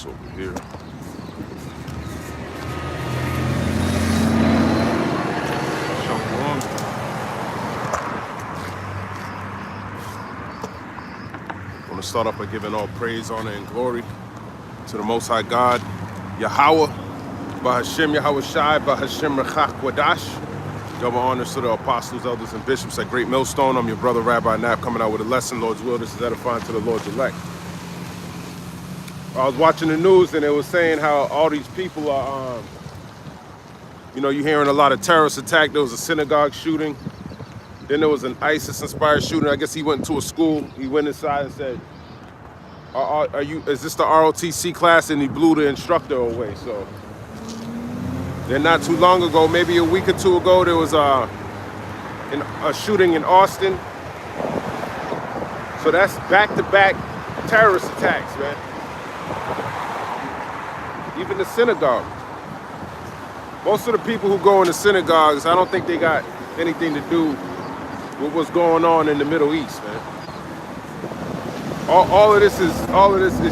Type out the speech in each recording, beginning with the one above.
over here. Shalom. I want to start off by giving all praise, honor, and glory to the Most High God, Yahweh, Bahashem Yahweh Shai, Bahashem Rechach Wadash. Double honors to the apostles, elders, and bishops at Great Millstone. I'm your brother, Rabbi Nap, coming out with a lesson. Lord's will, this is edifying to the Lord's elect. I was watching the news and it was saying how all these people are, you're hearing a lot of terrorist attack. There was a synagogue shooting. Then there was an ISIS-inspired shooting. I guess he went into a school. He went inside and said, is this the ROTC class? And he blew the instructor away. So then not too long ago, maybe a week or two ago, there was a shooting in Austin. So that's back-to-back terrorist attacks, man. Even the synagogue. Most of the people who go into synagogues, I don't think they got anything to do with what's going on in the Middle East, man. All of this is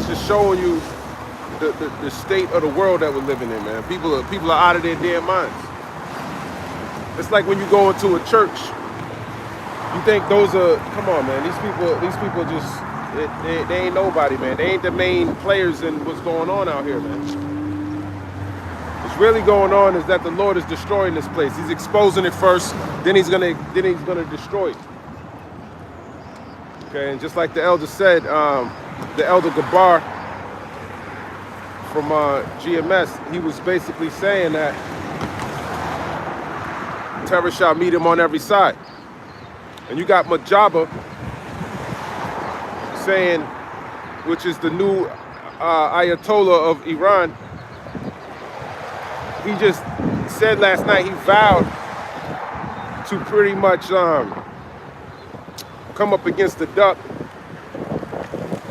just showing you the state of the world that we're living in, man. People are out of their damn minds. It's like when you go into a church, you think those are, come on, man. These people just, they ain't nobody, man. They ain't the main players in what's going on out here, man. What's really going on is that the Lord is destroying this place. He's exposing it first, then he's gonna destroy it. Okay, and just like the elder said, the elder Gabar from GMS, he was basically saying that terror shall meet him on every side. And you got Majaba saying, which is the new Ayatollah of Iran, he just said last night he vowed to pretty much come up against the duck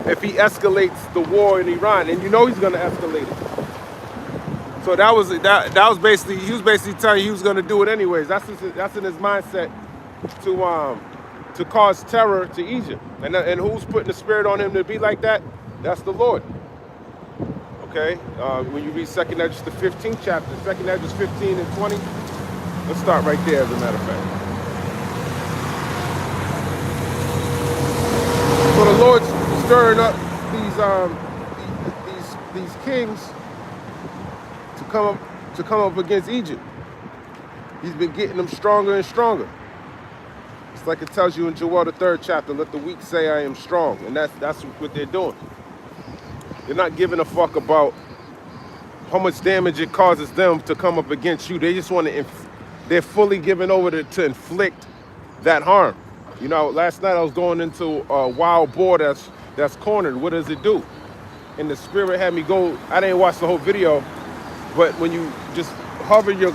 if he escalates the war in Iran, and he's gonna escalate it. So that was basically, he was basically telling you he was gonna do it anyways. That's in his mindset to cause terror to Egypt. And who's putting the spirit on him to be like that? That's the Lord. Okay, when you read 2nd Esdras, the 15th chapter, 2nd Esdras 15 and 20, let's start right there as a matter of fact. So the Lord's stirring up these kings to come up against Egypt. He's been getting them stronger and stronger. It's like it tells you in Joel the 3rd chapter, let the weak say I am strong, and that's what they're doing. They're not giving a fuck about how much damage it causes them to come up against you. They just want to, they're fully given over to inflict that harm. Last night I was going into a wild boar that's cornered. What does it do? And the spirit had me go, I didn't watch the whole video, but when you just hover your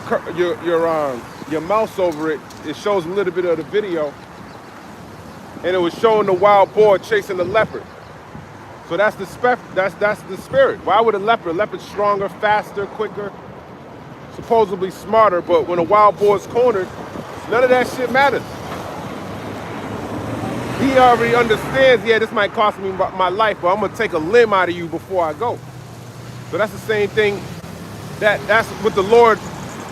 mouse over it, it shows a little bit of the video. And it was showing the wild boar chasing the leopard. So that's the spirit. Why would a leopard's stronger, faster, quicker, supposedly smarter, but when a wild boar's cornered, none of that shit matters. He already understands, yeah, this might cost me my life, but I'm gonna take a limb out of you before I go. So that's the same thing, that's what the Lord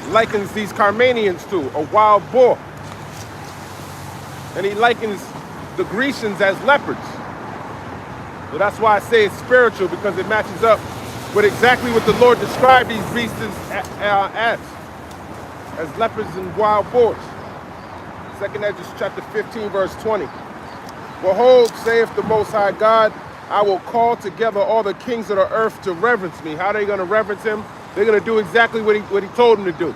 likens these Carmanians to, a wild boar. And he likens the Grecians as leopards. So that's why I say it's spiritual, because it matches up with exactly what the Lord described these beasts as leopards and wild boars. 2nd Esdras chapter 15, verse 20. Behold, saith the Most High God, I will call together all the kings of the earth to reverence me. How are they going to reverence him? They're going to do exactly what he told them to do.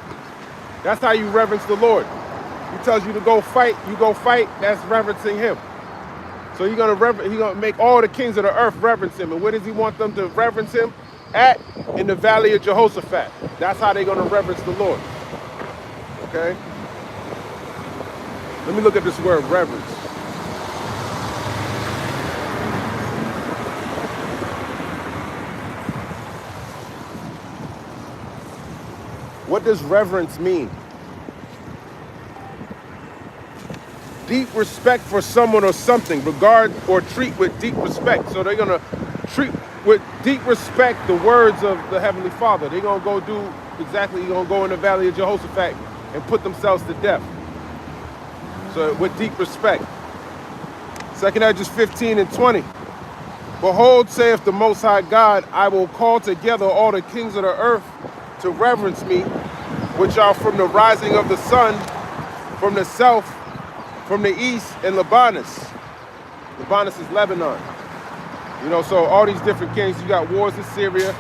That's how you reverence the Lord. He tells you to go fight, you go fight, that's reverencing him. So he's gonna make all the kings of the earth reverence him. And where does he want them to reverence him? In the valley of Jehoshaphat. That's how they're gonna reverence the Lord. Okay? Let me look at this word, reverence. What does reverence mean? Deep respect for someone or something, regard or treat with deep respect. So they're gonna treat with deep respect the words of the Heavenly Father. They're going to go do exactly, they're going to go in the valley of Jehoshaphat and put themselves to death. So with deep respect. 2nd Esdras 15 and 20. Behold, saith the Most High God, I will call together all the kings of the earth to reverence me, which are from the rising of the sun, from the south, from the east, and Libanus. Libanus is Lebanon. You know, so all these different kings. You got wars in Syria.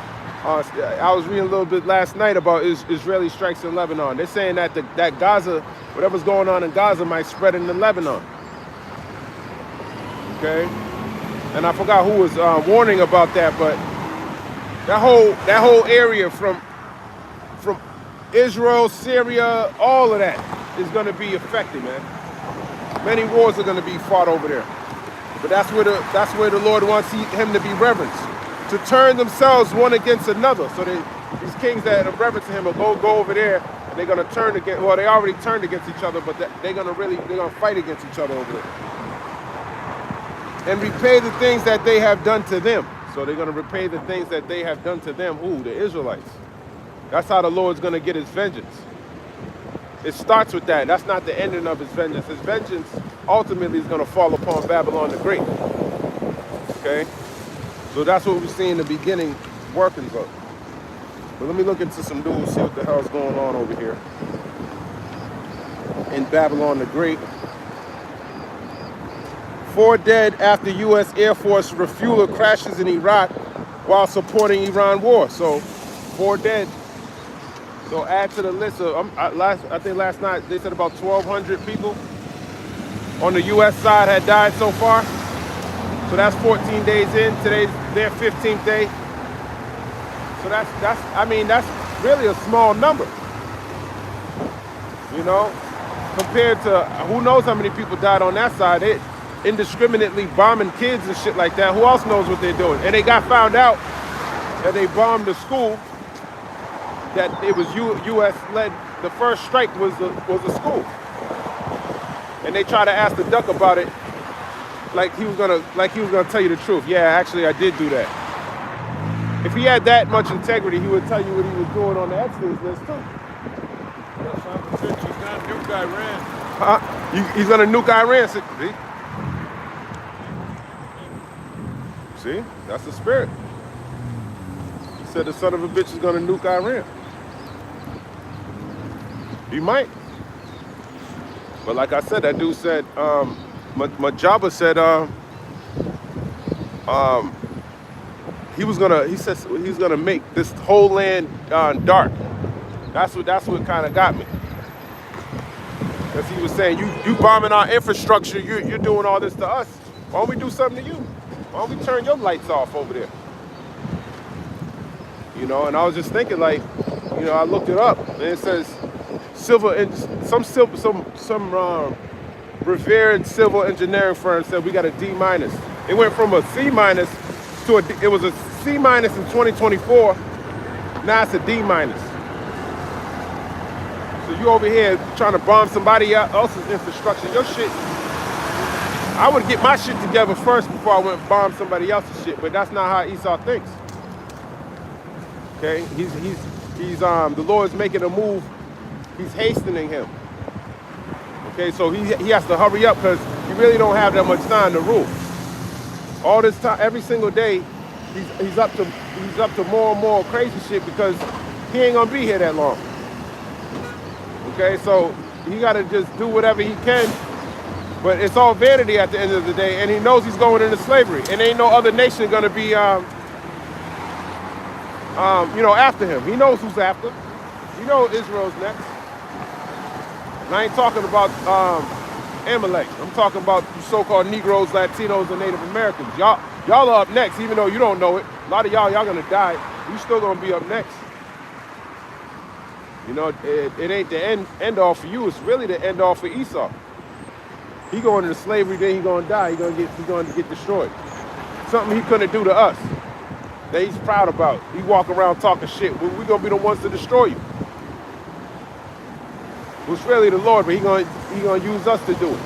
I was reading a little bit last night about Israeli strikes in Lebanon. They're saying that that Gaza, whatever's going on in Gaza, might spread into Lebanon. Okay, and I forgot who was warning about that, but that whole area from Israel, Syria, all of that is going to be affected, man. Many wars are going to be fought over there, but that's where the Lord wants him to be reverenced, to turn themselves one against another. So these kings that are reverencing him will go over there, and they're going to turn against. Well, they already turned against each other, but they're going to fight against each other over there. And repay the things that they have done to them. So they're going to repay the things that they have done to them. Who? The Israelites. That's how the Lord's going to get his vengeance. It starts with that. That's not the ending of his vengeance. His vengeance ultimately is going to fall upon Babylon the Great. Okay? So that's what we see in the beginning workings of. But let me look into some news, see what the hell's going on over here in Babylon the Great. 4 dead after U.S. Air Force refueler crashes in Iraq while supporting Iran war. So 4 dead. So add to the list of, I think last night they said about 1,200 people on the U.S. side had died so far. So that's 14 days in. Today's their 15th day. So that's really a small number. You know, compared to who knows how many people died on that side. It indiscriminately bombing kids and shit like that. Who else knows what they're doing? And they got found out that they bombed the school, that it was U.S. led. The first strike was a school, and they tried to ask the duck about it, like he was gonna tell you the truth. Yeah, actually, I did do that. If he had that much integrity, he would tell you what he was doing on the Epstein's list too. He's gonna nuke Iran. He's gonna nuke Iran. See, that's the spirit. He said the son of a bitch is gonna nuke Iran. He might. But like I said, that dude said, Majaba said, he said he's gonna make this whole land dark. That's what kind of got me. Because he was saying, you bombing our infrastructure, you're doing all this to us. Why don't we do something to you? Why don't we turn your lights off over there? You know, and I was just thinking, like, you know, I looked it up, and it says some revered civil engineering firm said we got a D-. It went from a C- to it was a C- in 2024. Now it's a D-. So you over here trying to bomb somebody else's infrastructure, your shit. I would get my shit together first before I went and bomb somebody else's shit, but that's not how Esau thinks. Okay, he's the Lord's making a move. He's hastening him. Okay, so he has to hurry up because he really don't have that much time to rule. All this time, every single day, he's up to more and more crazy shit because he ain't gonna be here that long. Okay, so he gotta just do whatever he can, but it's all vanity at the end of the day, and he knows he's going into slavery, and ain't no other nation gonna be, after him. He knows who's after. You know Israel's next. And I ain't talking about Amalek. I'm talking about you so-called Negroes, Latinos, and Native Americans. Y'all are up next, even though you don't know it. A lot of y'all gonna die. You still gonna be up next. You know, it ain't the end all for you. It's really the end all for Esau. He going into slavery, then he gonna die. He gonna get destroyed. Something he couldn't do to us. That he's proud about. He walk around talking shit. We're gonna be the ones to destroy you. It's really the Lord, but he gonna use us to do it.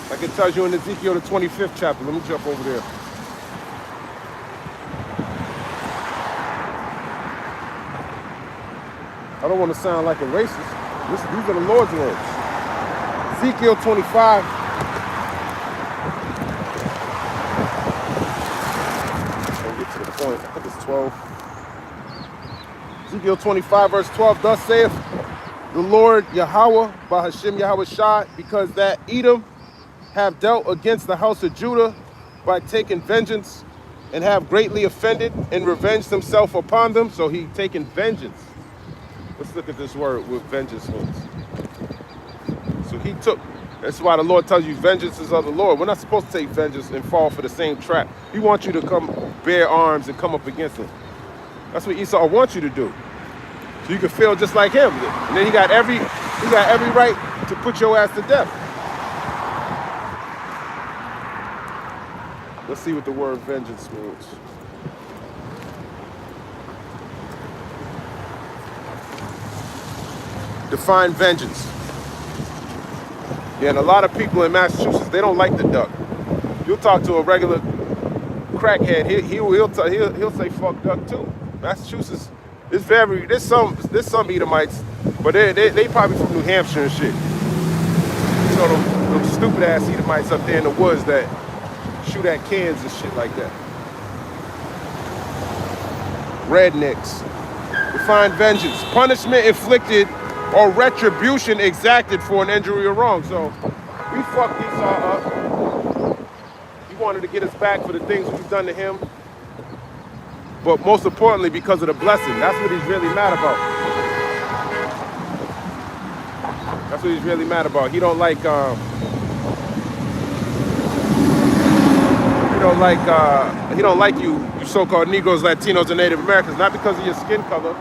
Like it tells you in Ezekiel the 25th chapter. Let me jump over there. I don't want to sound like a racist. These are the Lord's words. Ezekiel 25. I'll get to the point. I think it's 12. Ezekiel 25, verse 12. Thus saith the Lord Yahweh, by Hashem Yahweh Shai, because that Edom have dealt against the house of Judah by taking vengeance and have greatly offended and revenged himself upon them. So he taken vengeance. Let's look at this word with vengeance means. So he took, that's why the Lord tells you vengeance is of the Lord. We're not supposed to take vengeance and fall for the same trap. He wants you to come bear arms and come up against him. That's what Esau wants you to do. So you can feel just like him. And then he got every right to put your ass to death. Let's see what the word vengeance means. Define vengeance. Yeah, and a lot of people in Massachusetts, they don't like the duck. You'll talk to a regular crackhead, he'll say fuck duck too. Massachusetts, there's some Edomites, but they probably from New Hampshire and shit. You know them stupid ass Edomites up there in the woods that shoot at cans and shit like that. Rednecks. Define vengeance. Punishment inflicted or retribution exacted for an injury or wrong. So we fucked Esau up. He wanted to get us back for the things we've done to him. But most importantly, because of the blessing. That's what he's really mad about. That's what he's really mad about. He don't like he don't like you so-called Negroes, Latinos, and Native Americans, not because of your skin color,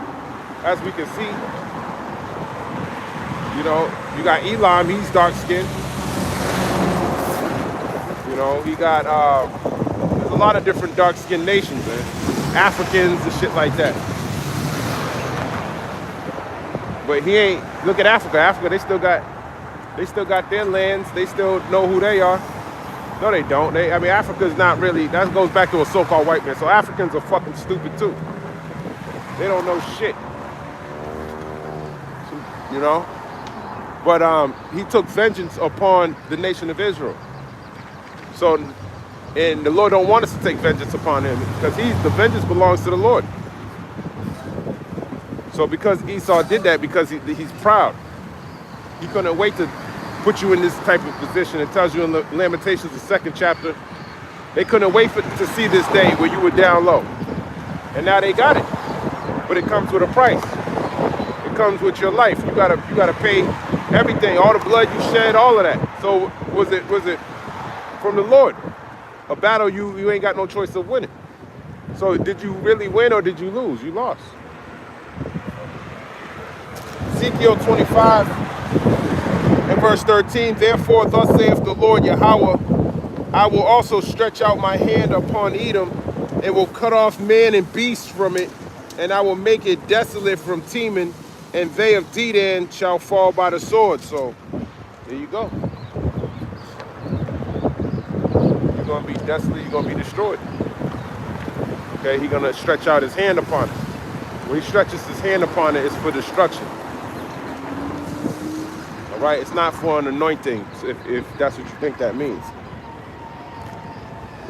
as we can see. You know, you got Elam, he's dark-skinned. You know, he got, there's a lot of different dark-skinned nations, man. Africans and shit like that. But he ain't, look at Africa. Africa, they still got their lands. They still know who they are. No, they don't. Africa's not really, that goes back to a so-called white man. So Africans are fucking stupid too. They don't know shit. You know? But he took vengeance upon the nation of Israel. So, and the Lord don't want us to take vengeance upon him because the vengeance belongs to the Lord. So because Esau did that, because he's proud, he couldn't wait to put you in this type of position. It tells you in Lamentations, the 2nd chapter, they couldn't wait to see this day where you were down low. And now they got it. But it comes with a price. It comes with your life. You gotta pay everything, all the blood you shed, all of that. So was it from the Lord? A battle you ain't got no choice of winning. So did you really win or did you lose? You lost. Ezekiel 25 and verse 13, therefore thus saith the Lord Yahweh, I will also stretch out my hand upon Edom and will cut off man and beast from it, and I will make it desolate from Teman, and they of Dedan shall fall by the sword. So there you go. You're going to be desolate, you're going to be destroyed. Okay, he's going to stretch out his hand upon it. When he stretches his hand upon it, it's for destruction. All right, it's not for an anointing, if that's what you think that means.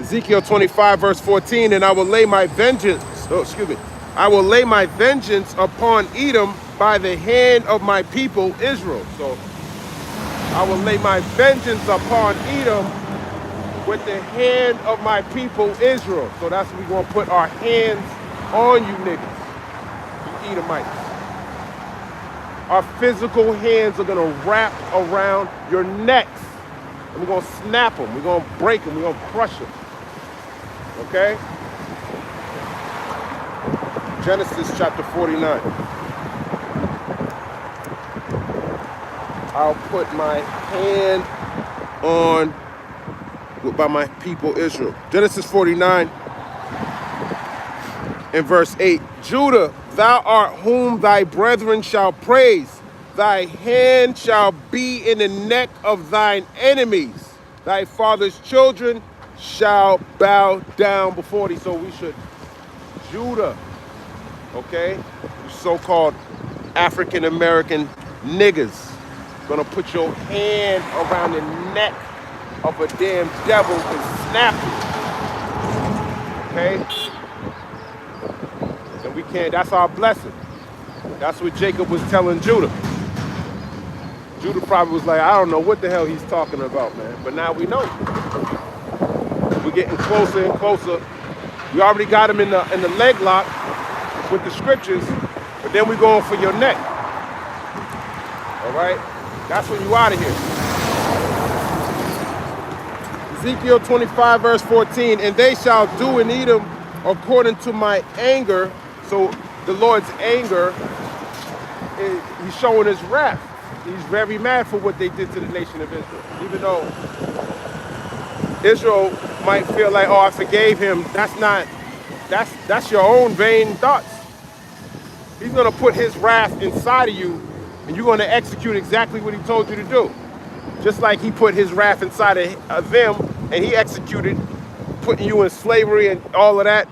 Ezekiel 25, verse 14, and I will lay my vengeance, I will lay my vengeance upon Edom by the hand of my people Israel. So I will lay my vengeance upon Edom with the hand of my people Israel. So that's what we're going to put our hands on you niggas, you Edomites. Our physical hands are going to wrap around your necks. And we're going to snap them. We're going to break them. We're going to crush them. Okay? Genesis chapter 49. I'll put my hand on by my people Israel. Genesis 49 and verse 8. Judah, thou art whom thy brethren shall praise. Thy hand shall be in the neck of thine enemies. Thy father's children shall bow down before thee. So we should, Judah, okay, you so-called African-American niggas. Gonna put your hand around the neck of a damn devil and snap it. Okay? And we can't, that's our blessing. That's what Jacob was telling Judah. Judah probably was like, I don't know what the hell he's talking about, man. But now we know. We're getting closer and closer. We already got him in the leg lock with the scriptures, but then we're going for your neck. All right? That's when you out of here. Ezekiel 25, verse 14, and they shall do in Edom according to my anger. So the Lord's anger, he's showing his wrath. He's very mad for what they did to the nation of Israel. Even though Israel might feel like, oh, I forgave him. That's your own vain thoughts. He's gonna put his wrath inside of you, and you're gonna execute exactly what he told you to do. Just like he put his wrath inside of them, and he executed putting you in slavery and all of that.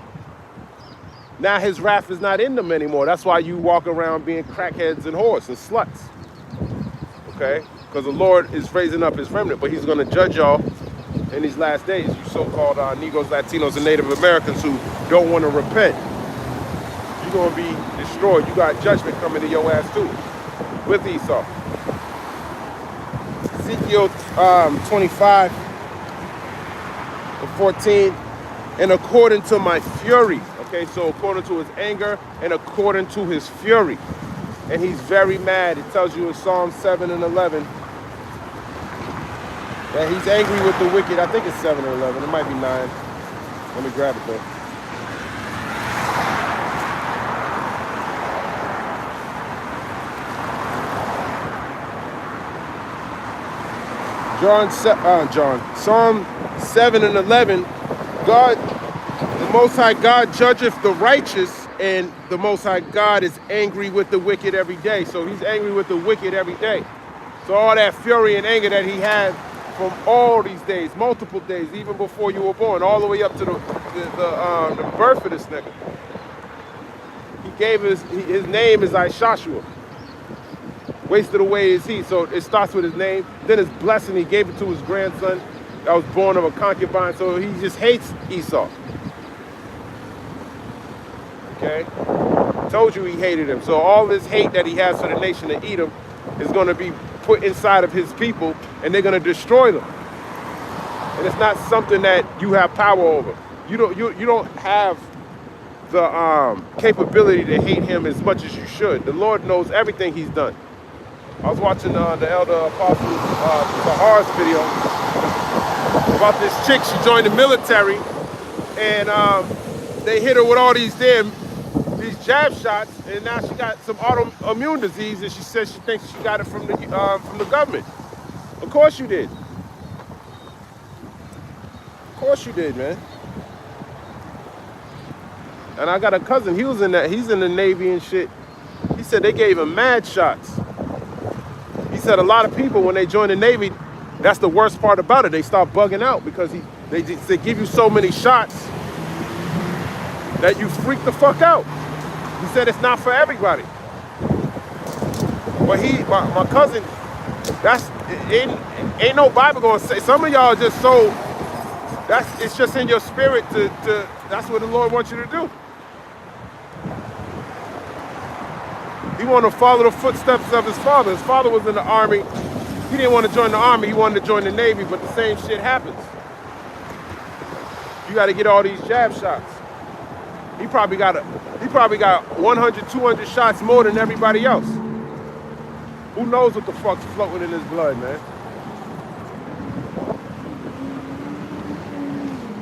Now his wrath is not in them anymore. That's why you walk around being crackheads and whores and sluts. Okay? Because the Lord is raising up his remnant, but he's gonna judge y'all in these last days, you so-called Negroes, Latinos, and Native Americans who don't want to repent. You're going to be destroyed. You got judgment coming to your ass too, with Esau. Ezekiel 25 and 14, and according to my fury. Okay, so according to his anger and according to his fury. And he's very mad. It tells you in Psalm 7 and 11, that he's angry with the wicked. I think it's 7 or 11. It might be 9. Let me grab it though. Psalm 7 and 11. God, the Most High God judgeth the righteous, and the Most High God is angry with the wicked every day. So he's angry with the wicked every day. So all that fury and anger that he had from all these days, multiple days, even before you were born, all the way up to the birth of this nigga. He gave his name is Ishashua. Wasted away is he. So it starts with his name. Then his blessing, he gave it to his grandson that was born of a concubine. So he just hates Esau. Okay? Told you he hated him. So all this hate that he has for the nation of Edom is going to be put inside of his people, and they're going to destroy them. And it's not something that you have power over. You don't have the capability to hate him as much as you should. The Lord knows everything he's done. I was watching the Elder Apostle Tahar's video about this chick. She joined the military, and they hit her with all these jab shots, and now she got some autoimmune disease, and she says she thinks she got it from the government. Of course you did. Of course you did, man. And I got a cousin, he's in the Navy and shit. He said they gave him mad shots. He said a lot of people, when they join the Navy, that's the worst part about it. They start bugging out because they give you so many shots that you freak the fuck out. He said it's not for everybody. But my cousin, ain't no Bible gonna say. Some of y'all just so, it's just in your spirit to that's what the Lord wants you to do. He wanted to follow the footsteps of his father. His father was in the army. He didn't want to join the army, he wanted to join the Navy, but the same shit happens. You gotta get all these jab shots. He probably got 100, 200 shots more than everybody else. Who knows what the fuck's floating in his blood, man?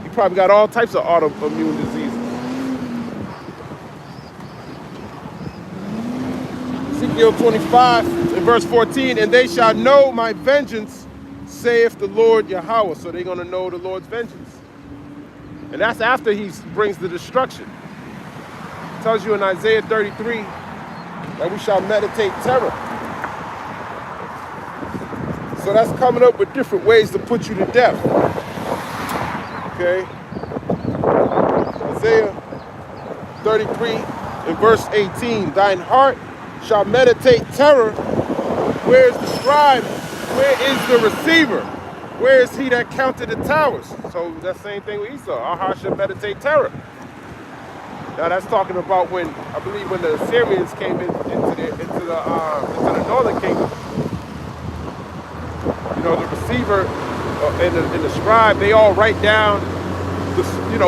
He probably got all types of autoimmune diseases. Ezekiel 25 and verse 14, and they shall know my vengeance, saith the Lord Yahweh. So they're gonna know the Lord's vengeance. And that's after he brings the destruction. It tells you in Isaiah 33 that we shall meditate terror. So that's coming up with different ways to put you to death. Okay? Isaiah 33 and verse 18, thine heart shall meditate terror. Where is the scribe? Where is the receiver? Where is he that counted the towers? So that same thing with Esau. Our heart should meditate terror. Now that's talking about when, I believe, when the Assyrians came into the northern kingdom. You know, the receiver and the scribe, they all write down,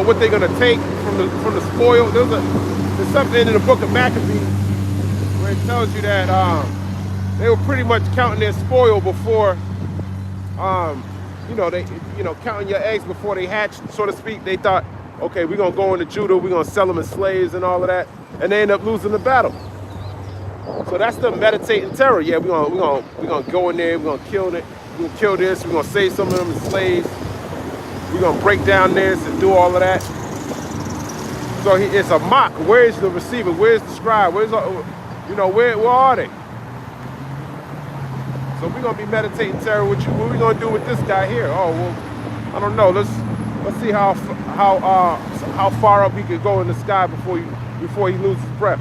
what they're gonna take from the spoil. There's something in the book of Maccabees where it tells you that they were pretty much counting their spoil before, counting your eggs before they hatched, so to speak. They thought, okay, we're gonna go into Judah, we're gonna sell them as slaves and all of that, and they end up losing the battle. So that's the meditating terror. Yeah, we're gonna go in there, we're gonna kill it, we're gonna kill this, we're gonna save some of them as slaves, we're gonna break down this and do all of that. So it's a mock. Where is the receiver? Where's the scribe? Where are they? So we're gonna be meditating terror with you. What are we gonna do with this guy here? Oh well, I don't know. Let's see how far up he could go in the sky before he loses breath.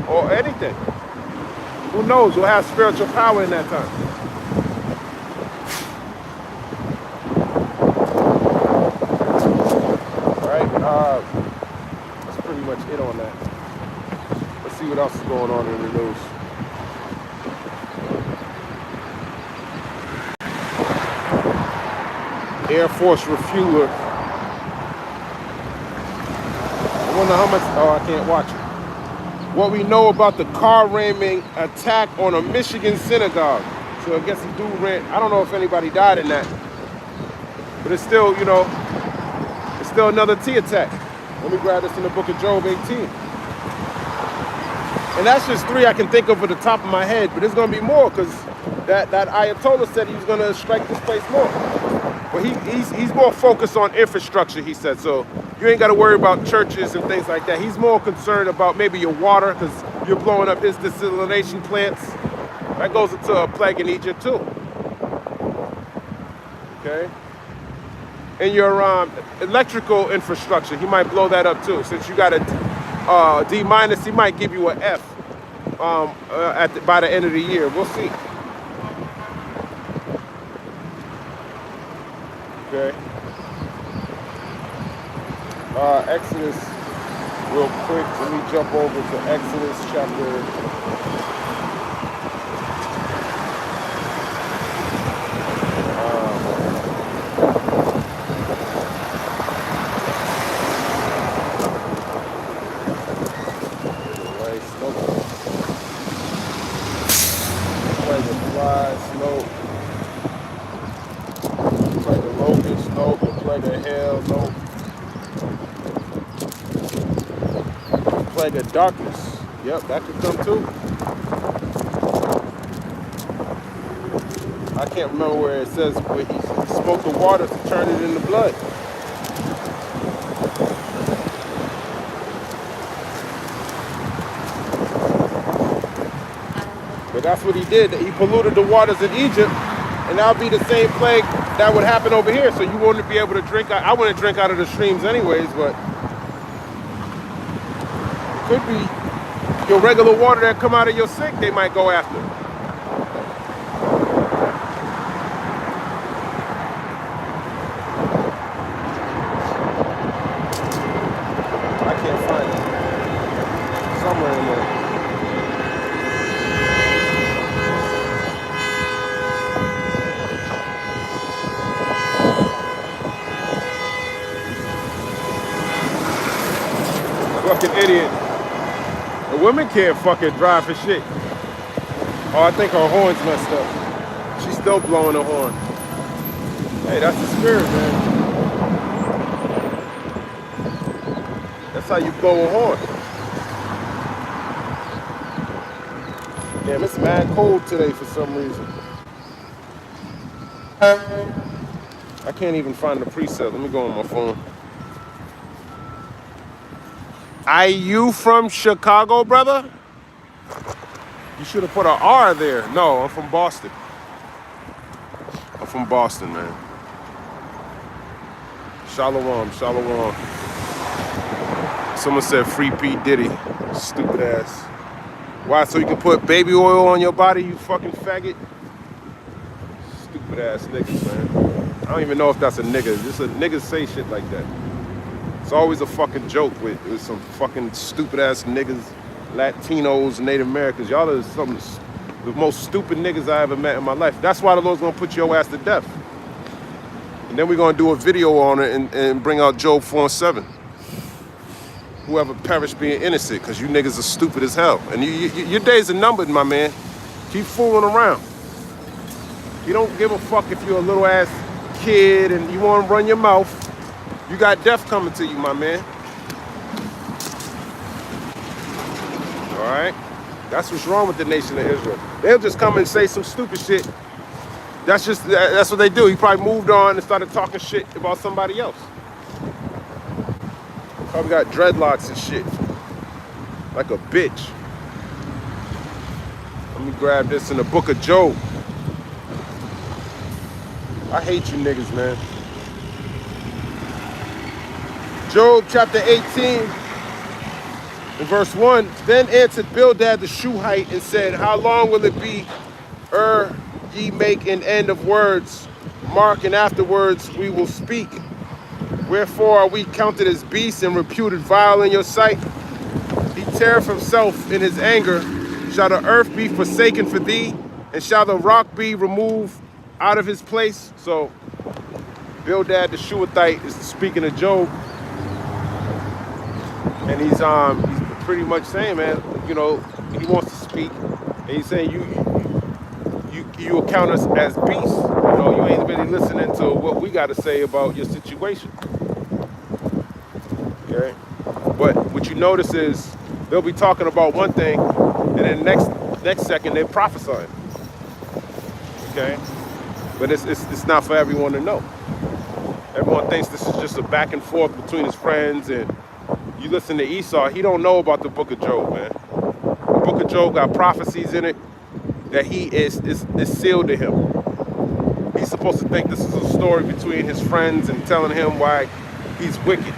Or anything. Who knows? We'll have spiritual power in that time. All right. That's pretty much it on that. Let's see what else is going on in the news. Air Force refueler. I wonder how much. Oh, I can't watch it. What we know about the car ramming attack on a Michigan synagogue. So I guess the dude ran. I don't know if anybody died in that, but it's still, it's still another T attack. Let me grab this in the book of Job 18. And that's just 3 I can think of at the top of my head, but there's gonna be more because that Ayatollah said he was gonna strike this place more. But he's more focused on infrastructure, he said. So you ain't got to worry about churches and things like that. He's more concerned about maybe your water because you're blowing up his desalination plants. That goes into a plague in Egypt too. Okay. And your electrical infrastructure, he might blow that up too. Since you got a D-, he might give you an F by the end of the year. We'll see. Okay. Exodus, real quick. Let me jump over to Exodus chapter. Nope. Plague of locusts, nope. The plague of hail, nope. Plague of darkness. Yep, that could come too. I can't remember where it says where he spoke the water to turn it into blood. But that's what he did. He polluted the waters in Egypt, and that'll be the same plague that would happen over here. So you wouldn't be able to drink. I wouldn't drink out of the streams anyways, but it could be your regular water that come out of your sink, they might go after. I can't find it. Somewhere in there. Fucking idiot. The women can't fucking drive for shit. Oh, I think her horn's messed up. She's still blowing the horn. Hey, that's the spirit, man. That's how you blow a horn. Damn, it's mad cold today for some reason. I can't even find the preset. Let me go on my phone. Are you from Chicago, brother? You should have put an R there. No, I'm from Boston. I'm from Boston, man. Shalom, shalom. Someone said free P. Diddy. Stupid ass. Why? So you can put baby oil on your body, you fucking faggot? Stupid ass niggas, man. I don't even know if that's a nigga. Just a niggas say shit like that. It's always a fucking joke with some fucking stupid ass niggas, Latinos, Native Americans. Y'all are some of the most stupid niggas I ever met in my life. That's why the Lord's gonna put your ass to death. And then we're gonna do a video on it and bring out Job 4:7. Whoever perished being innocent, because you niggas are stupid as hell. And your days are numbered, my man. Keep fooling around. You don't give a fuck if you're a little ass kid and you want to run your mouth. You got death coming to you, my man. All right? That's what's wrong with the nation of Israel. They'll just come and say some stupid shit. That's what they do. He probably moved on and started talking shit about somebody else. Probably got dreadlocks and shit. Like a bitch. Let me grab this in the book of Job. I hate you niggas, man. Job chapter 18 and verse 1. Then answered Bildad the Shuhite and said, how long will it be ere ye make an end of words? Mark, and afterwards we will speak. Wherefore are we counted as beasts and reputed vile in your sight? He teareth himself in his anger. Shall the earth be forsaken for thee? And shall the rock be removed out of his place? So Bildad the Shuhite is speaking to Job. And he's pretty much saying, man, you know, he wants to speak. And he's saying you account us as beasts. You know, you ain't really listening to what we got to say about your situation. Okay? But what you notice is they'll be talking about one thing, and then next second they're prophesying. Okay? But it's not for everyone to know. Everyone thinks this is just a back and forth between his friends, and you listen to Esau, he don't know about the book of Job, man. The book of Job got prophecies in it that he is sealed to him. He's supposed to think this is a story between his friends and telling him why he's wicked.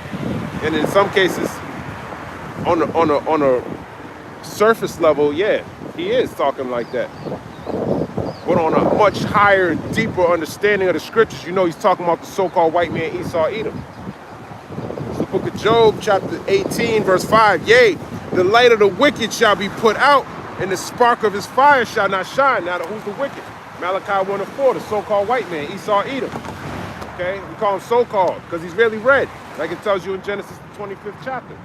And in some cases, on a surface level, yeah, he is talking like that. But on a much higher and deeper understanding of the scriptures, you know he's talking about the so-called white man Esau Edom. It's the book of Job, chapter 18, verse 5. Yea, the light of the wicked shall be put out, and the spark of his fire shall not shine. Now, who's the wicked? Malachi 1:4, the so-called white man, Esau Edom. Okay, we call him so-called because he's really red, like it tells you in Genesis the 25th chapter.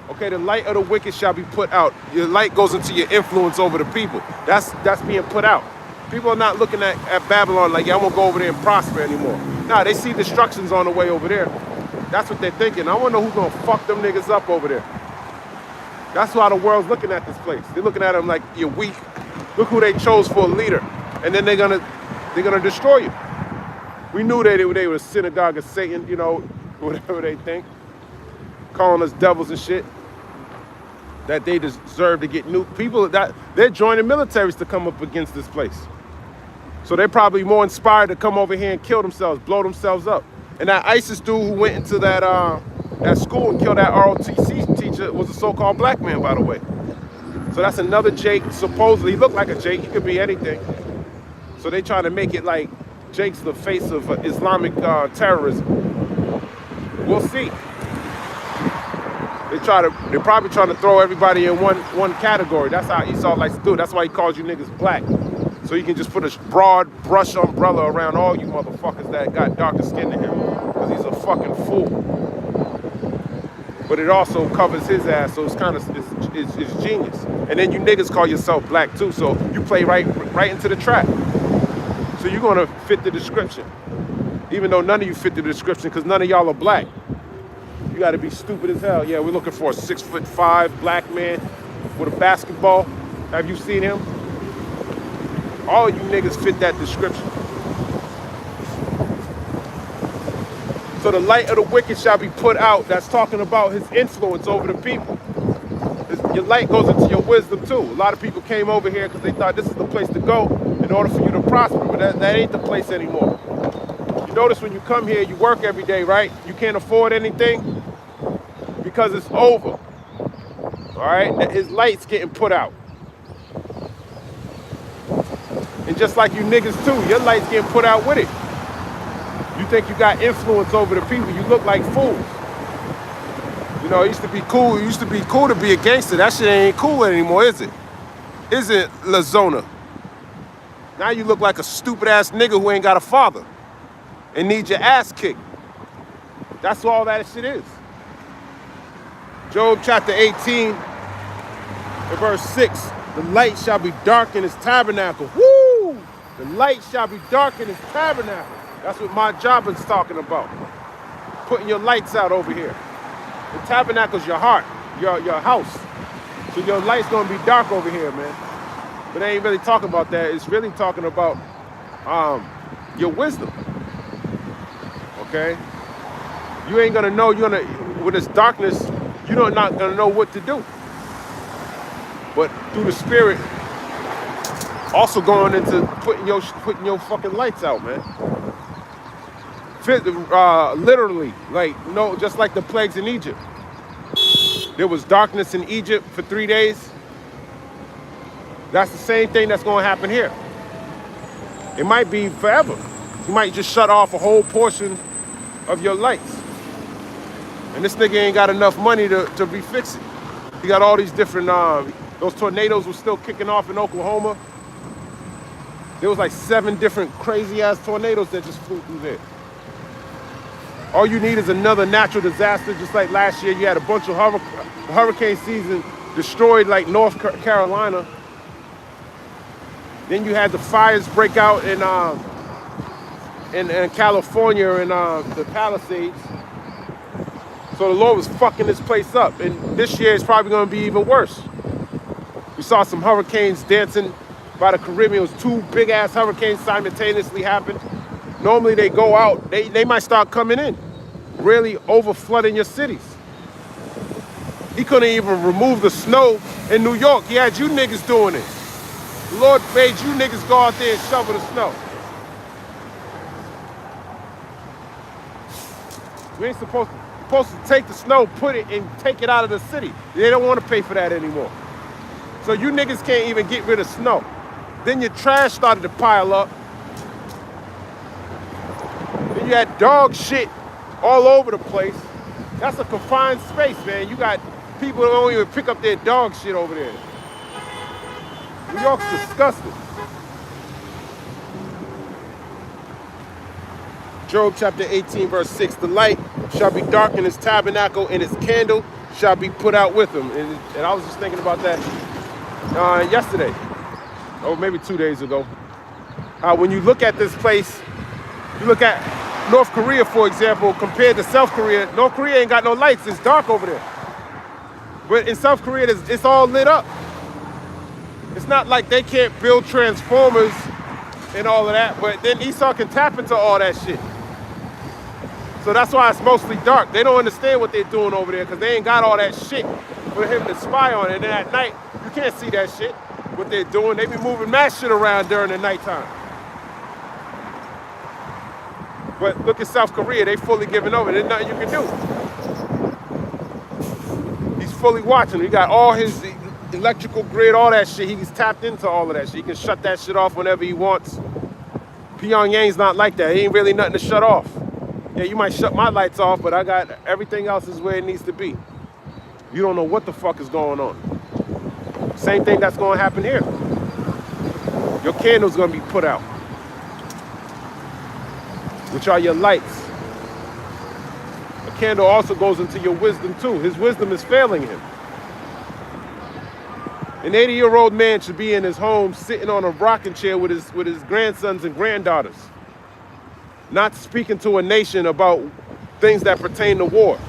Okay, the light of the wicked shall be put out. Your light goes into your influence over the people. That's being put out. People are not looking at Babylon like, yeah, I won't go over there and prosper anymore. Nah, they see destructions on the way over there. That's what they're thinking. I want to know who's going to fuck them niggas up over there. That's why the world's looking at this place. They're looking at them like, you're weak. Look who they chose for a leader. And then they're gonna destroy you. We knew they were a synagogue of Satan, you know, whatever they think. Calling us devils and shit. That they deserve to get nuked. People, that they're joining militaries to come up against this place. So they're probably more inspired to come over here and kill themselves, blow themselves up. And that ISIS dude who went into that school and killed that ROTC teacher was a so-called black man, by the way. So that's another Jake. Supposedly, he looked like a Jake. He could be anything. So they try to make it like Jake's the face of Islamic terrorism. We'll see. They're probably trying to throw everybody in one category. That's how Esau likes to do it. That's why he calls you niggas black. So he can just put a broad brush umbrella around all you motherfuckers that got darker skin than him. Because he's a fucking fool. But it also covers his ass, so it's kind of it's genius. And then you niggas call yourself black too, so you play right into the trap. So you're gonna fit the description. Even though none of you fit the description, because none of y'all are black. You gotta be stupid as hell. Yeah, we're looking for a 6'5" black man with a basketball. Have you seen him? All you niggas fit that description. So the light of the wicked shall be put out. That's talking about his influence over the people. Your light goes into your wisdom too. A lot of people came over here because they thought this is the place to go in order for you to prosper, but that ain't the place anymore. You notice when you come here, you work every day, right? You can't afford anything because it's over. All right, his light's getting put out. And just like you niggas too, your light's getting put out with it. You think you got influence over the people, you look like fools. You know, it used to be cool. It used to be cool to be a gangster. That shit ain't cool anymore, is it? Is it, La Zona? Now you look like a stupid ass nigga who ain't got a father and need your ass kicked. That's all that shit is. Job chapter 18 and verse 6. The light shall be dark in his tabernacle. Woo! The light shall be dark in his tabernacle. That's what my job is talking about. Putting your lights out over here. The tabernacle's your heart, your house. So your light's gonna be dark over here, man. But they ain't really talking about that. It's really talking about your wisdom. Okay? You ain't gonna know, with this darkness, you're not gonna know what to do. But through the Spirit, also going into putting your fucking lights out, man. Literally, just like the plagues in Egypt. There was darkness in Egypt for 3 days. That's the same thing that's going to happen here. It might be forever. You might just shut off a whole portion of your lights. And this nigga ain't got enough money to refix it. He got all these different, those tornadoes were still kicking off in Oklahoma. There was like 7 different crazy ass tornadoes that just flew through there. All you need is another natural disaster, just like last year. You had a bunch of hurricane season destroyed like North Carolina. Then you had the fires break out in California and the Palisades. So the Lord was fucking this place up. And this year it's probably going to be even worse. We saw some hurricanes dancing by the Caribbean. It was 2 big ass hurricanes simultaneously happened. Normally they go out, they might start coming in, really over flooding your cities. He couldn't even remove the snow in New York. He had you niggas doing it. The Lord made you niggas go out there and shovel the snow. We ain't supposed to take the snow, put it, and take it out of the city. They don't want to pay for that anymore. So you niggas can't even get rid of snow. Then your trash started to pile up. Then you had dog shit all over the place. That's a confined space, man. You got people that don't even pick up their dog shit over there. New York's disgusting. Job chapter 18, verse 6. The light shall be dark in his tabernacle, and his candle shall be put out with him. And I was just thinking about that yesterday, or maybe 2 days ago. When you look at this place, you look at North Korea, for example, compared to South Korea. North Korea ain't got no lights. It's dark over there. But in South Korea, it's all lit up. It's not like they can't build transformers and all of that, but then Esau can tap into all that shit. So that's why it's mostly dark. They don't understand what they're doing over there because they ain't got all that shit for him to spy on. And then at night, you can't see that shit, what they're doing. They be moving mad shit around during the nighttime. But look at South Korea, they fully giving over. There's nothing you can do. He's fully watching. He got all his electrical grid, all that shit. He's tapped into all of that shit. He can shut that shit off whenever he wants. Pyongyang's not like that. He ain't really nothing to shut off. Yeah, you might shut my lights off, but I got everything else is where it needs to be. You don't know what the fuck is going on. Same thing that's going to happen here. Your candle's going to be put out, which are your lights. A candle also goes into your wisdom too. His wisdom is failing him. An 80-year-old man should be in his home sitting on a rocking chair with his grandsons and granddaughters, not speaking to a nation about things that pertain to war.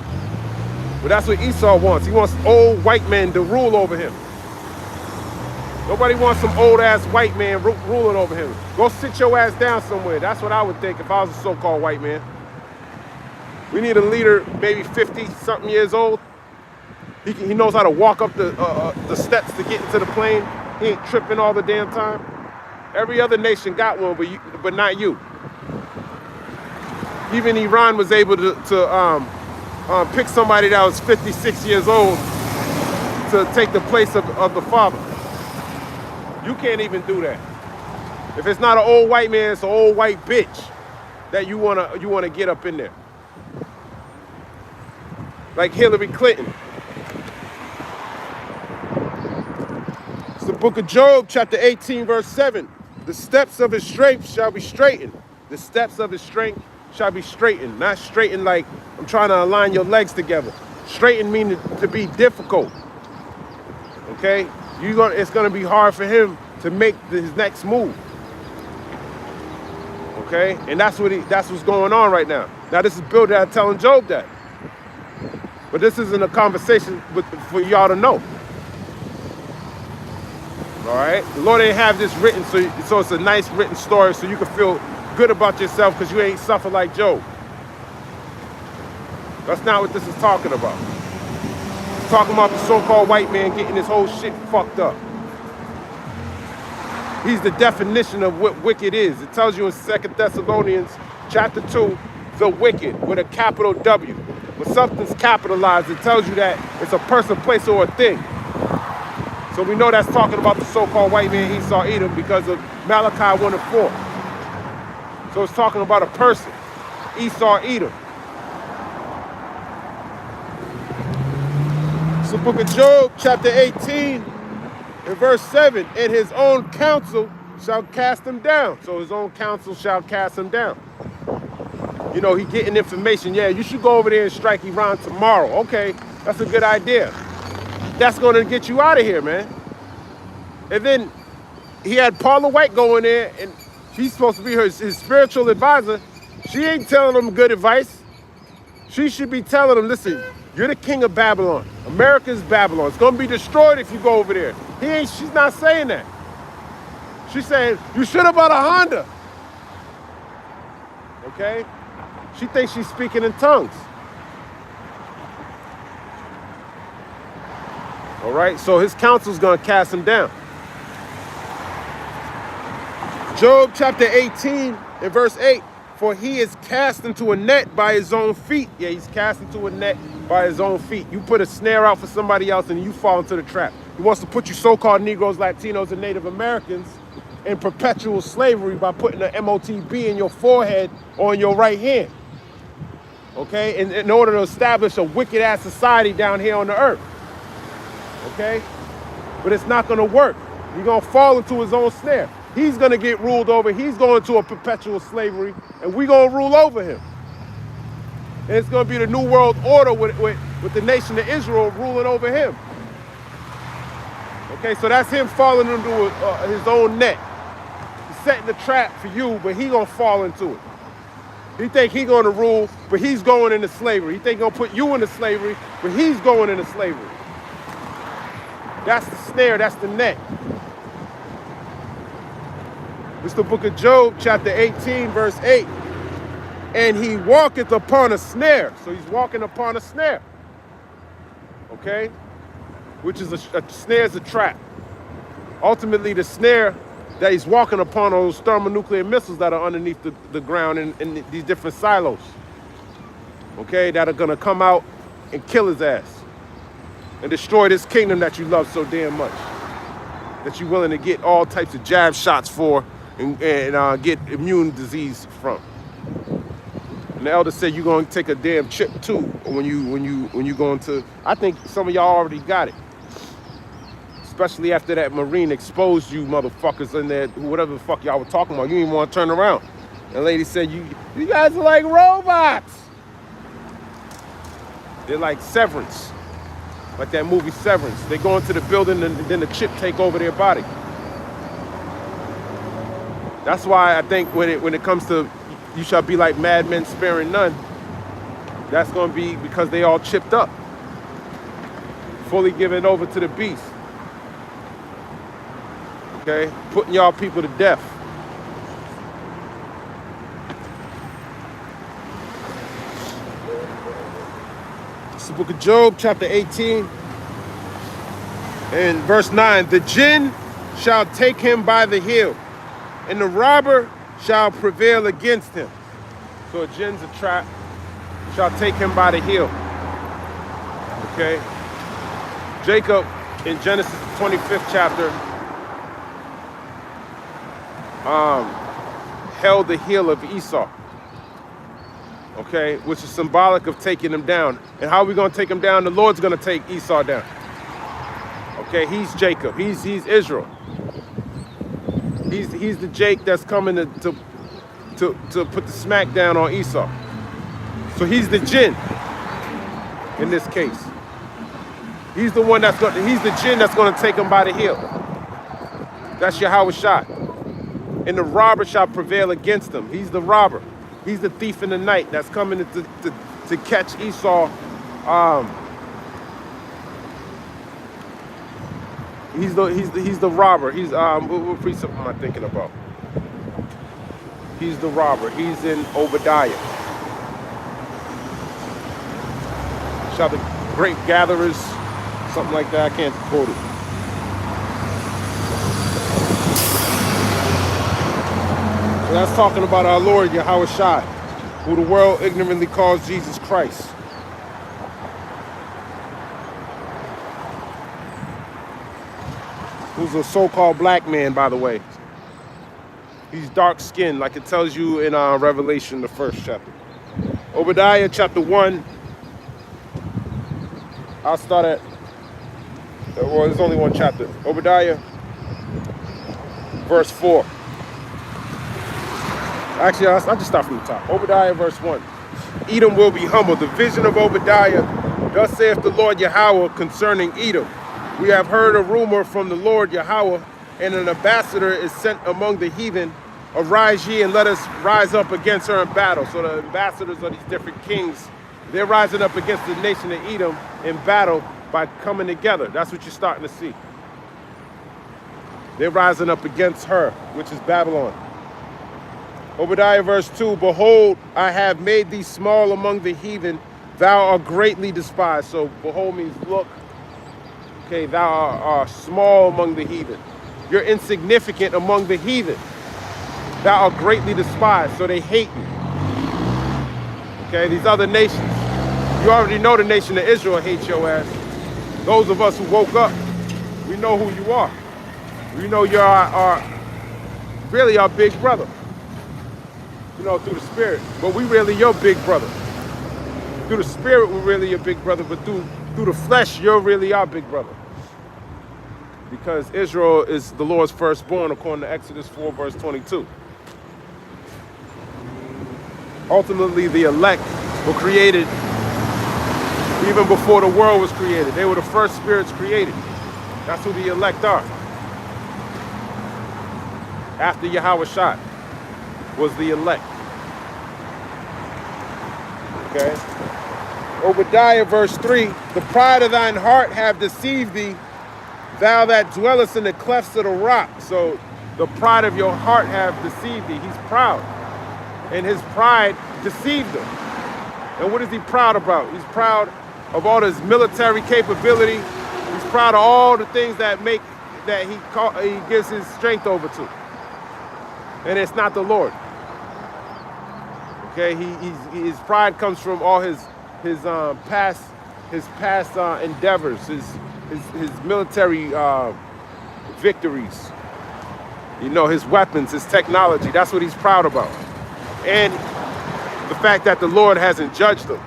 But that's what Esau wants. He wants old white men to rule over him. Nobody wants some old-ass white man ruling over him. Go sit your ass down somewhere. That's what I would think if I was a so-called white man. We need a leader, maybe 50-something years old. He knows how to walk up the steps to get into the plane. He ain't tripping all the damn time. Every other nation got one, but not you. Even Iran was able to pick somebody that was 56 years old to take the place of the Father. You can't even do that. If it's not an old white man, it's an old white bitch that you wanna get up in there. Like Hillary Clinton. It's the book of Job, chapter 18, verse 7. The steps of his strength shall be straightened. The steps of his strength shall be straightened. Not straightened like I'm trying to align your legs together. Straightened meaning to be difficult. Okay? It's gonna be hard for him to make his next move. Okay? And that's what's going on right now. Now this is Bildad telling Job that. But this isn't a conversation for y'all to know. All right? The Lord ain't have this written, so it's a nice written story so you can feel good about yourself because you ain't suffer like Job. That's not what this is talking about. It's talking about the so-called white man getting this whole shit fucked up. He's the definition of what wicked is. It tells you in 2 Thessalonians chapter 2, the wicked with a capital W. When something's capitalized, it tells you that it's a person, place, or a thing. So we know that's talking about the so-called white man Esau Edom because of Malachi 1 and 4. So it's talking about a person, Esau Edom. It's the book of Job, chapter 18, and verse 7. And his own counsel shall cast him down. So his own counsel shall cast him down. You know, he getting information. Yeah, you should go over there and strike Iran tomorrow. Okay, that's a good idea. That's going to get you out of here, man. And then he had Paula White going there, and she's supposed to be his spiritual advisor. She ain't telling him good advice. She should be telling him, listen, you're the king of Babylon. America's Babylon. It's going to be destroyed if you go over there. She's not saying that. She's saying, you should have bought a Honda. Okay? She thinks she's speaking in tongues. All right, so his counsel's gonna cast him down. Job chapter 18 and verse 8, for he is cast into a net by his own feet. Yeah, he's cast into a net by his own feet. You put a snare out for somebody else and you fall into the trap. He wants to put you so-called Negroes, Latinos, and Native Americans in perpetual slavery by putting an MOTB in your forehead or in your right hand. Okay, in order to establish a wicked-ass society down here on the earth. Okay? But it's not going to work. He's going to fall into his own snare. He's going to get ruled over. He's going to a perpetual slavery, and we're going to rule over him. And it's going to be the New World Order with the nation of Israel ruling over him. Okay, so that's him falling into his own net. He's setting the trap for you, but he's going to fall into it. He think he's going to rule, but he's going into slavery. He think he's going to put you into slavery, but he's going into slavery. That's the snare, that's the net. It's the book of Job, chapter 18, verse 8. And he walketh upon a snare. So he's walking upon a snare. Okay? Which is a snare is a trap. Ultimately, the snare that he's walking upon are those thermonuclear missiles that are underneath the ground in these different silos. Okay? That are going to come out and kill his ass. And destroy this kingdom that you love so damn much. That you're willing to get all types of jab shots for and get immune disease from. And the elder said you're going to take a damn chip too when you go into. I think some of y'all already got it. Especially after that Marine exposed you motherfuckers in there, whatever the fuck y'all were talking about. You didn't even want to turn around. And the lady said, you guys are like robots. They're like Severance. Like that movie Severance. They go into the building and then the chip take over their body. That's why I think when it comes to you shall be like madmen sparing none, that's going to be because they all chipped up. Fully given over to the beast. Okay? Putting y'all people to death. It's the book of Job, chapter 18, and verse 9. The jinn shall take him by the heel, and the robber shall prevail against him. So a jinn's a trap, shall take him by the heel. Okay? Jacob in Genesis 25th chapter, held the heel of Esau, okay, which is symbolic of taking him down. And how are we going to take him down? The Lord's going to take Esau down. Okay, he's Jacob. He's Israel. He's the Jake that's coming to put the smack down on Esau. So he's the jinn in this case. He's the one he's the jinn that's going to take him by the heel. That's Yahweh Shai. And the robber shall prevail against him. He's the robber. He's the thief in the night that's coming to catch Esau. He's the robber. He's what precept am I thinking about? He's the robber. He's in Obadiah. Shall the great gatherers, something like that. I can't quote it. So that's talking about our Lord Yahweh Shai, who the world ignorantly calls Jesus Christ. Who's a so-called black man, by the way. He's dark-skinned, like it tells you in Revelation, the 1st chapter. Obadiah chapter 1. I'll start at, well, there's only one chapter. Obadiah, verse 4. Actually, I'll just start from the top. Obadiah, verse 1. Edom will be humbled. The vision of Obadiah, thus saith the Lord Yahweh concerning Edom. We have heard a rumor from the Lord Yahweh, and an ambassador is sent among the heathen. Arise ye and let us rise up against her in battle. So the ambassadors of these different kings, they're rising up against the nation of Edom in battle by coming together. That's what you're starting to see. They're rising up against her, which is Babylon. Obadiah verse 2, behold, I have made thee small among the heathen. Thou art greatly despised. So behold means look. Okay, thou art small among the heathen. You're insignificant among the heathen. Thou art greatly despised. So they hate you. Okay, these other nations. You already know the nation of Israel hates your ass. Those of us who woke up, we know who you are. We know you're really our big brother. You know, through the spirit. But we really your big brother. Through the spirit, we're really your big brother. But through the flesh, you're really our big brother. Because Israel is the Lord's firstborn, according to Exodus 4, verse 22. Ultimately, the elect were created even before the world was created. They were the first spirits created. That's who the elect are. After Yahweh Shai was the elect. Okay. Obadiah verse 3, the pride of thine heart have deceived thee, thou that dwellest in the clefts of the rock. So the pride of your heart have deceived thee. He's proud. And his pride deceived him. And what is he proud about? He's proud of all his military capability. He's proud of all the things that he gives his strength over to. And it's not the Lord. Okay, his pride comes from all his past endeavors, his military victories. You know, his weapons, his technology. That's what he's proud about. And the fact that the Lord hasn't judged him.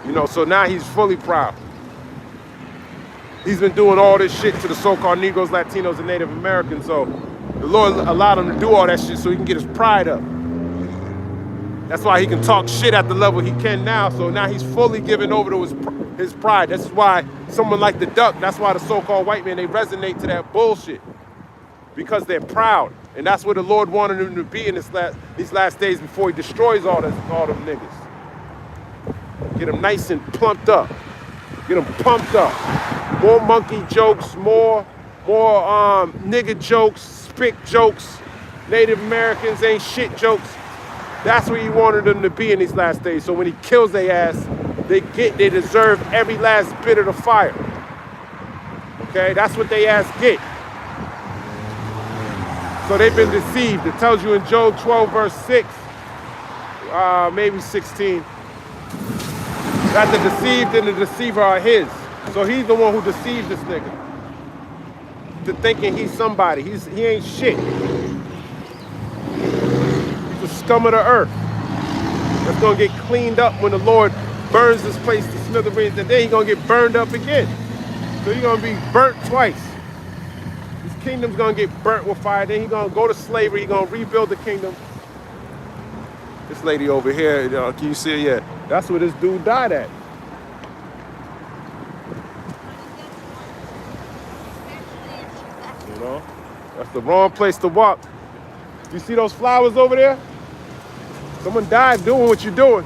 You know, so now he's fully proud. He's been doing all this shit to the so-called Negroes, Latinos, and Native Americans. So the Lord allowed him to do all that shit so he can get his pride up. That's why he can talk shit at the level he can now. So now he's fully given over to his pride. That's why someone like the Duck, that's why the so-called white man, they resonate to that bullshit. Because they're proud. And that's where the Lord wanted them to be in these last days before he destroys all them niggas. Get them nice and plumped up. Get them pumped up. More monkey jokes, more nigga jokes, spick jokes. Native Americans ain't shit jokes. That's where he wanted them to be in these last days. So when he kills their ass, they deserve every last bit of the fire. Okay, that's what they ass get. So they've been deceived. It tells you in Job 12, verse 6, maybe 16, that the deceived and the deceiver are his. So he's the one who deceived this nigga to thinking he's somebody. He ain't shit. He's the scum of the earth. That's gonna get cleaned up when the Lord burns this place to smithereens, and then he's gonna get burned up again. So he's gonna be burnt twice. His kingdom's gonna get burnt with fire, then he's gonna go to slavery, he's gonna rebuild the kingdom. This lady over here, can you see her? Yeah, that's where this dude died at. You know, that's the wrong place to walk. You see those flowers over there? Someone died doing what you're doing.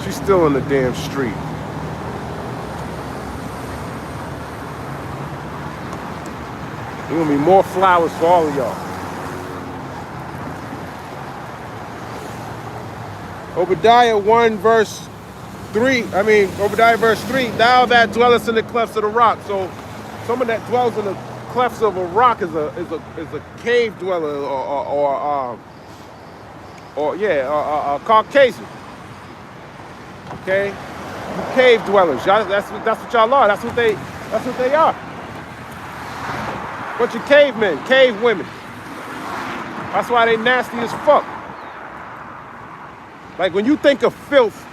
She's still in the damn street. There's gonna be more flowers for all of y'all. Obadiah 1 verse 3, Obadiah verse 3, thou that dwellest in the clefts of the rock. So someone that dwells in the clefts of a rock is a cave dweller or a Caucasian. Okay? Cave dwellers. Y'all, that's what y'all are. That's what they are. Bunch of cavemen, cave women. That's why they nasty as fuck. Like when you think of filth,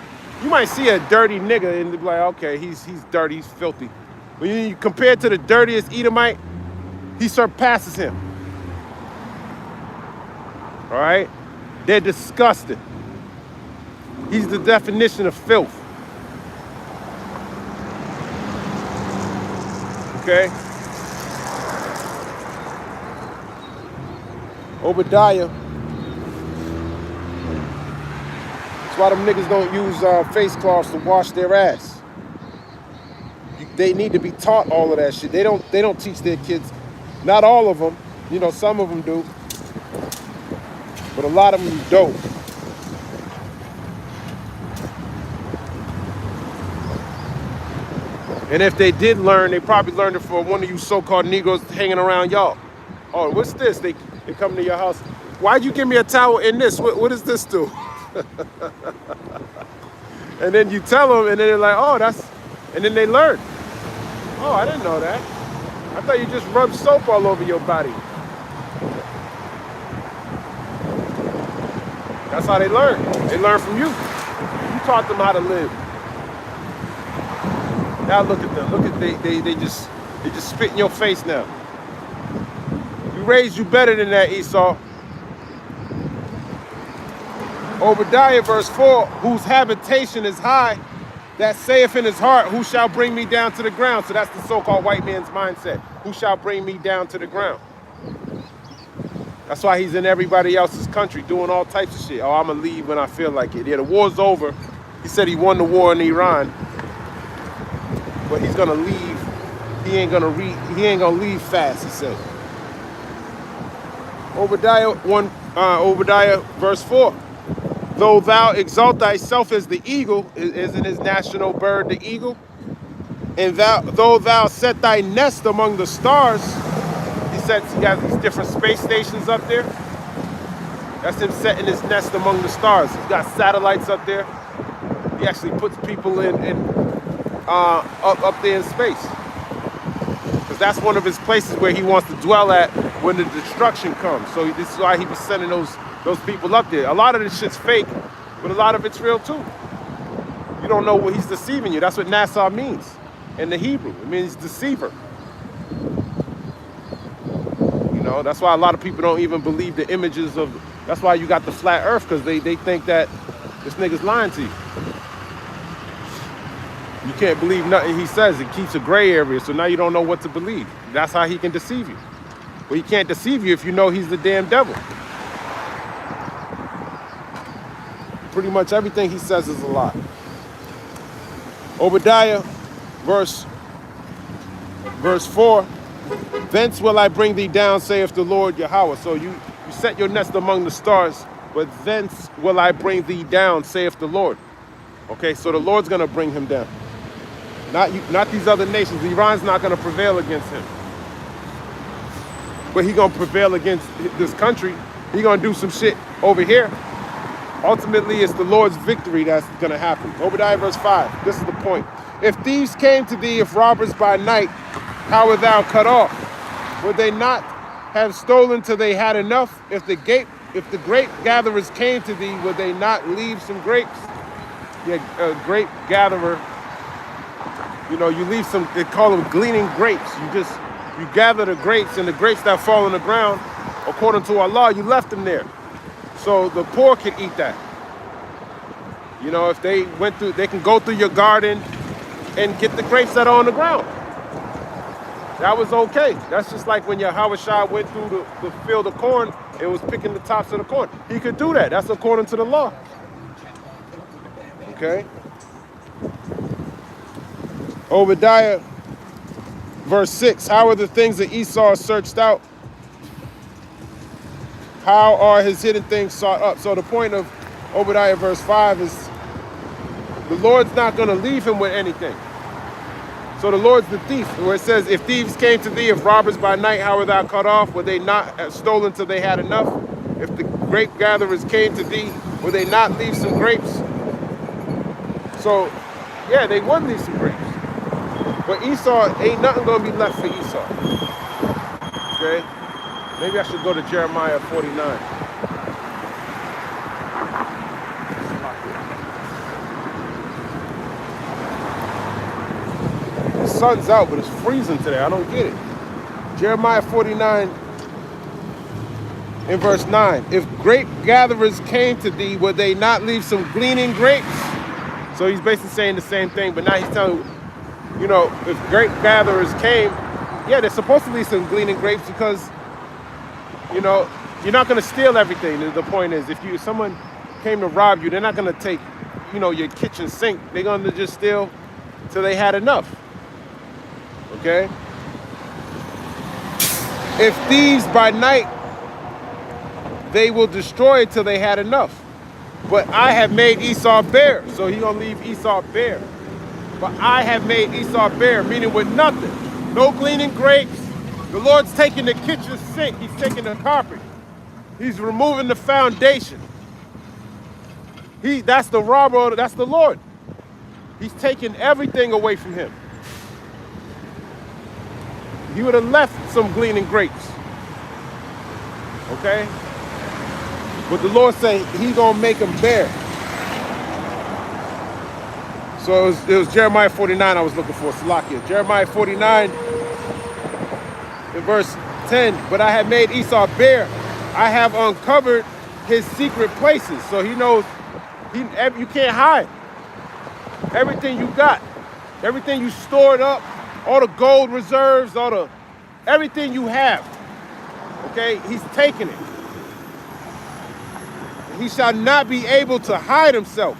you might see a dirty nigga and be like, okay, he's dirty, he's filthy. When you compare to the dirtiest Edomite, he surpasses him. All right? They're disgusting. He's the definition of filth. Okay? Obadiah. That's why them niggas don't use face cloths to wash their ass. They need to be taught all of that shit. They don't teach their kids. Not all of them. You know, some of them do. But a lot of them don't. And if they did learn, they probably learned it from one of you so-called Negroes hanging around y'all. Oh, what's this? They come to your house. Why'd you give me a towel in this? What does this do? And then you tell them, and then they're like, oh, that's... And then they learn. Oh, I didn't know that. I thought you just rubbed soap all over your body. That's how they learn. They learn from you. You taught them how to live. Now look at them. Look at they just spit in your face now. We raised you better than that, Esau. Obadiah verse 4, whose habitation is high, that saith in his heart, who shall bring me down to the ground? So that's the so-called white man's mindset. Who shall bring me down to the ground? That's why he's in everybody else's country doing all types of shit. Oh, I'm gonna leave when I feel like it. Yeah, the war's over. He said he won the war in Iran. But he's gonna leave. He ain't gonna leave fast, he said. Obadiah verse 4. Though thou exalt thyself as the eagle, isn't his national bird the eagle? And though thou set thy nest among the stars, he got these different space stations up there. That's him setting his nest among the stars. He's got satellites up there. He actually puts people up there in space. Because that's one of his places where he wants to dwell at when the destruction comes. So this is why he was sending those people up there. A lot of this shit's fake, but a lot of it's real too. You don't know what he's deceiving you. That's what Nassau means in the Hebrew. It means deceiver. You know, that's why a lot of people don't even believe the images of, that's why you got the flat earth, because they think that this nigga's lying to you. You can't believe nothing he says. It keeps a gray area, so now you don't know what to believe. That's how he can deceive you. Well, he can't deceive you if you know he's the damn devil. Pretty much everything he says is a lie. Obadiah, verse 4, thence will I bring thee down, saith the Lord Yahweh. So you set your nest among the stars, but thence will I bring thee down, saith the Lord. Okay, so the Lord's going to bring him down. Not these other nations. Iran's not going to prevail against him. But he's going to prevail against this country. He's going to do some shit over here. Ultimately, it's the Lord's victory that's going to happen. Obadiah verse 5. This is the point. If thieves came to thee, if robbers by night, how wert thou cut off? Would they not have stolen till they had enough? If the grape gatherers came to thee, would they not leave some grapes? Yeah, a grape gatherer, you know, you leave some, they call them gleaning grapes. You gather the grapes, and the grapes that fall on the ground, according to our law, you left them there. So the poor could eat that. You know, if they went through, they can go through your garden and get the grapes that are on the ground. That was okay. That's just like when Yahweh Shah went through the field of corn and was picking the tops of the corn. He could do that. That's according to the law. Okay? Obadiah, verse 6. How are the things that Esau searched out? How are his hidden things sought up? So the point of Obadiah, verse 5 is the Lord's not going to leave him with anything. So the Lord's the thief, where it says, if thieves came to thee, if robbers by night, how wert thou cut off? Would they not have stolen till they had enough? If the grape gatherers came to thee, would they not leave some grapes? So, yeah, they would leave some grapes. But Esau, ain't nothing going to be left for Esau. Okay? Maybe I should go to Jeremiah 49. The sun's out, but it's freezing today. I don't get it. Jeremiah 49 in verse 9. If grape gatherers came to thee, would they not leave some gleaning grapes? So he's basically saying the same thing, but now he's telling, you know, if grape gatherers came, yeah, they're supposed to leave some gleaning grapes because, you know, you're not going to steal everything. The point is, if someone came to rob you, they're not going to take, you know, your kitchen sink. They're going to just steal till they had enough. Okay? If thieves by night, they will destroy it till they had enough. But I have made Esau bare. So he's going to leave Esau bare. But I have made Esau bare, meaning with nothing. No gleaning grapes. The Lord's taking the kitchen sink. He's taking the carpet. He's removing the foundation. That's the robber. That's the Lord. He's taking everything away from him. He would have left some gleaning grapes. Okay? But the Lord said he's going to make them bare. So it was Jeremiah 49 I was looking for, Salakia. Jeremiah 49 in verse 10. But I have made Esau bare. I have uncovered his secret places. So he knows you can't hide. Everything you got, everything you stored up, all the gold reserves, everything you have. Okay, he's taking it. He shall not be able to hide himself.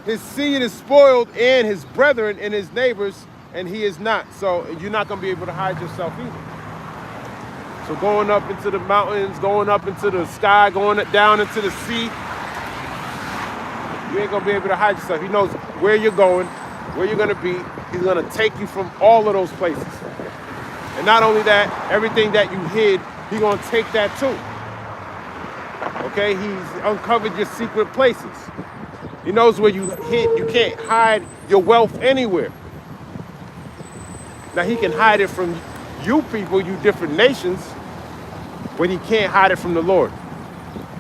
His seed is spoiled, and his brethren and his neighbors, and he is not. So you're not going to be able to hide yourself either. So going up into the mountains, going up into the sky, going down into the sea, you ain't going to be able to hide yourself. He knows where you're going, where you're going to be. He's going to take you from all of those places. And not only that, everything that you hid, he's going to take that too. Okay, he's uncovered your secret places. He knows where you hid. You can't hide your wealth anywhere. Now he can hide it from you people, you different nations, but he can't hide it from the Lord.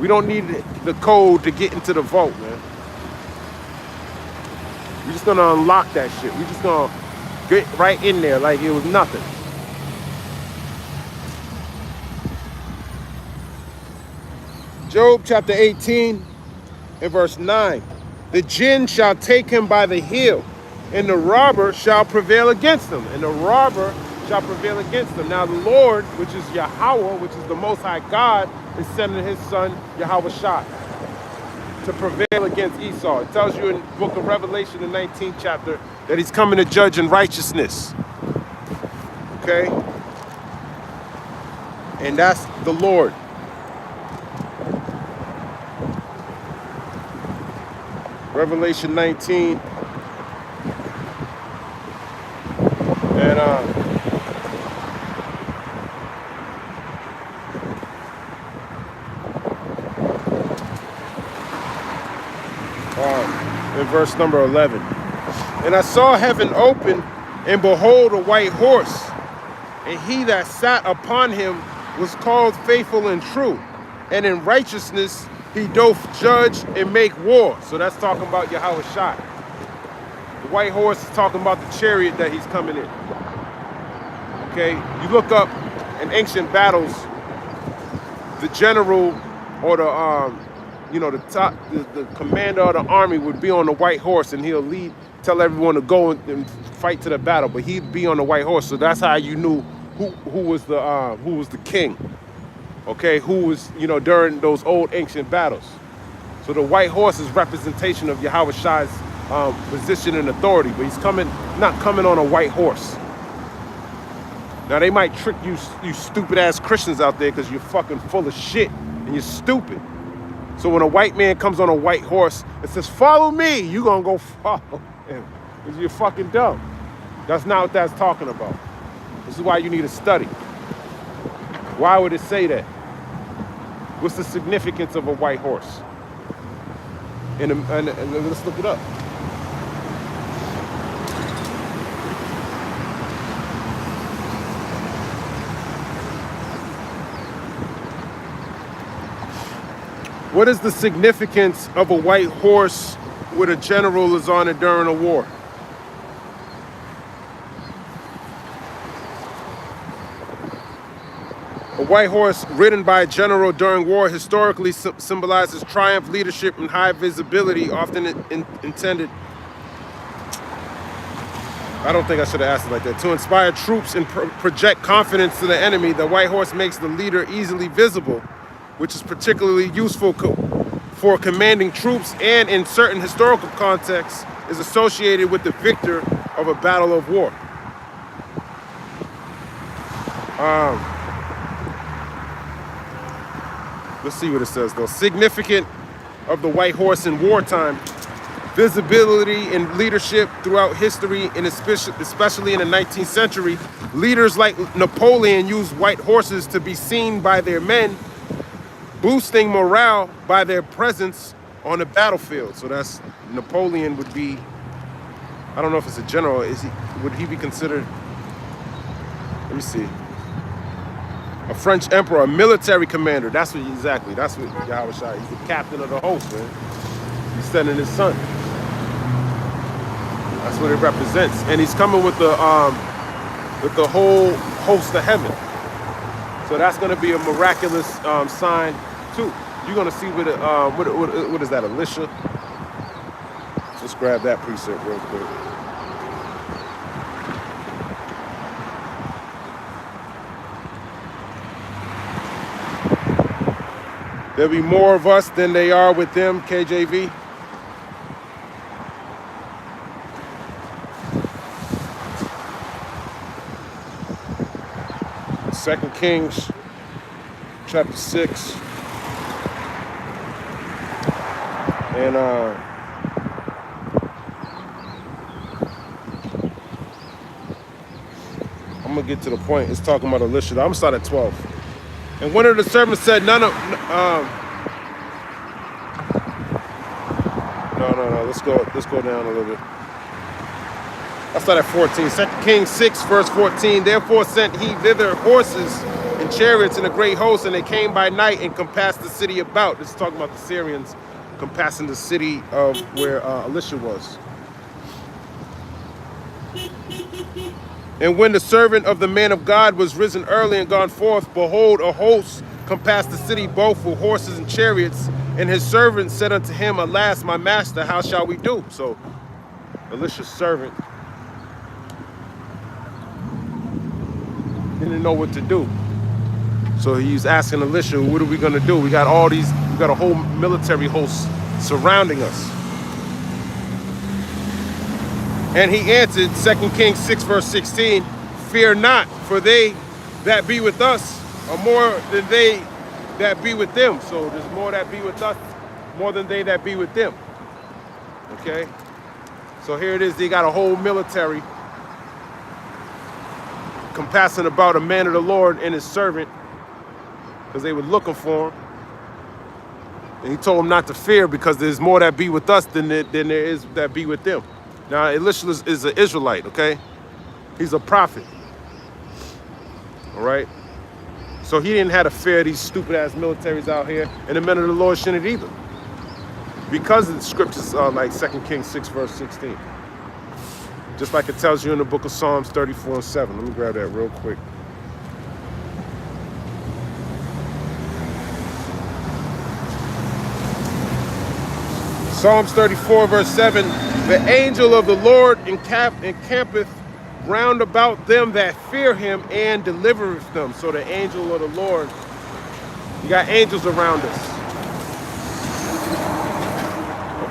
We don't need the code to get into the vault, man. We're just gonna unlock that shit. We're just gonna get right in there like it was nothing. Job chapter 18 and verse 9. The jinn shall take him by the heel, and the robber shall prevail against him. And the robber shall prevail against him. Now the Lord, which is Yahweh, which is the Most High God, is sending his son, Yahweh Shah, to prevail against Esau. It tells you in the book of Revelation, the 19th chapter, that he's coming to judge in righteousness. Okay? And that's the Lord. Revelation 19. And verse number 11. And I saw heaven open, and behold, a white horse. And he that sat upon him was called Faithful and True. And in righteousness he doth judge and make war. So that's talking about Yahweh Shai. The white horse is talking about the chariot that he's coming in. Okay, you look up in ancient battles, the general or the commander of the army would be on the white horse, and he'll tell everyone to go and fight to the battle, but he'd be on the white horse. So that's how you knew who was the king. Okay, who was during those old ancient battles. So the white horse is representation of Yahweh Shai's position and authority, but he's not coming on a white horse. Now they might trick you stupid ass Christians out there because you're fucking full of shit and you're stupid. So when a white man comes on a white horse and says, "Follow me," you gonna go follow him because you're fucking dumb. That's not what that's talking about. This is why you need to study. Why would it say that? What's the significance of a white horse? And let's look it up. What is the significance of a white horse when a general is on it during a war? A white horse ridden by a general during war historically symbolizes triumph, leadership, and high visibility, often intended. I don't think I should have asked it like that. To inspire troops and project confidence to the enemy, the white horse makes the leader easily visible, which is particularly useful for commanding troops, and in certain historical contexts is associated with the victor of a battle of war. Let's see what it says though. Significant of the white horse in wartime: visibility and leadership throughout history, and especially in the 19th century. Leaders like Napoleon used white horses to be seen by their men, boosting morale by their presence on the battlefield. So that's Napoleon would be, I don't know if it's a general, would he be considered, let me see, a French emperor, a military commander. That's what Yahweh Shai, he's the captain of the host, man. He's sending his son. That's what it represents. And he's coming with the whole host of heaven. So that's going to be a miraculous sign too. You're going to see what is that, Elisha? Let's grab that precept real quick. There'll be more of us than they are with them, KJV. Second Kings, chapter 6. And I'm gonna get to the point. It's talking about Elisha. I'm gonna start at 12. And one of the servants said, no, let's go down a little bit. I start at 14. 2 Kings 6, verse 14. Therefore sent he thither horses and chariots and a great host, and they came by night and compassed the city about. This is talking about the Syrians compassing the city of where Elisha was. And when the servant of the man of God was risen early and gone forth, behold, a host compassed the city both with horses and chariots. And his servant said unto him, Alas, my master, how shall we do? So Elisha's servant didn't know what to do. So he's asking Elisha, what are we going to do? We got a whole military host surrounding us. And he answered, 2 Kings 6, verse 16, Fear not, for they that be with us are more than they that be with them. So there's more that be with us, more than they that be with them. Okay? So here it is, they got a whole military compassing about a man of the Lord and his servant, because they were looking for him. And he told them not to fear because there's more that be with us than there is that be with them. Now, Elisha is an Israelite, okay? He's a prophet, all right? So he didn't have to fear these stupid-ass militaries out here, and the men of the Lord shouldn't either. Because of the scriptures like 2 Kings 6, verse 16. Just like it tells you in the book of Psalms 34 and 7. Let me grab that real quick. Psalms 34, verse 7. The angel of the Lord encampeth round about them that fear him and delivereth them. So the angel of the Lord, you got angels around us.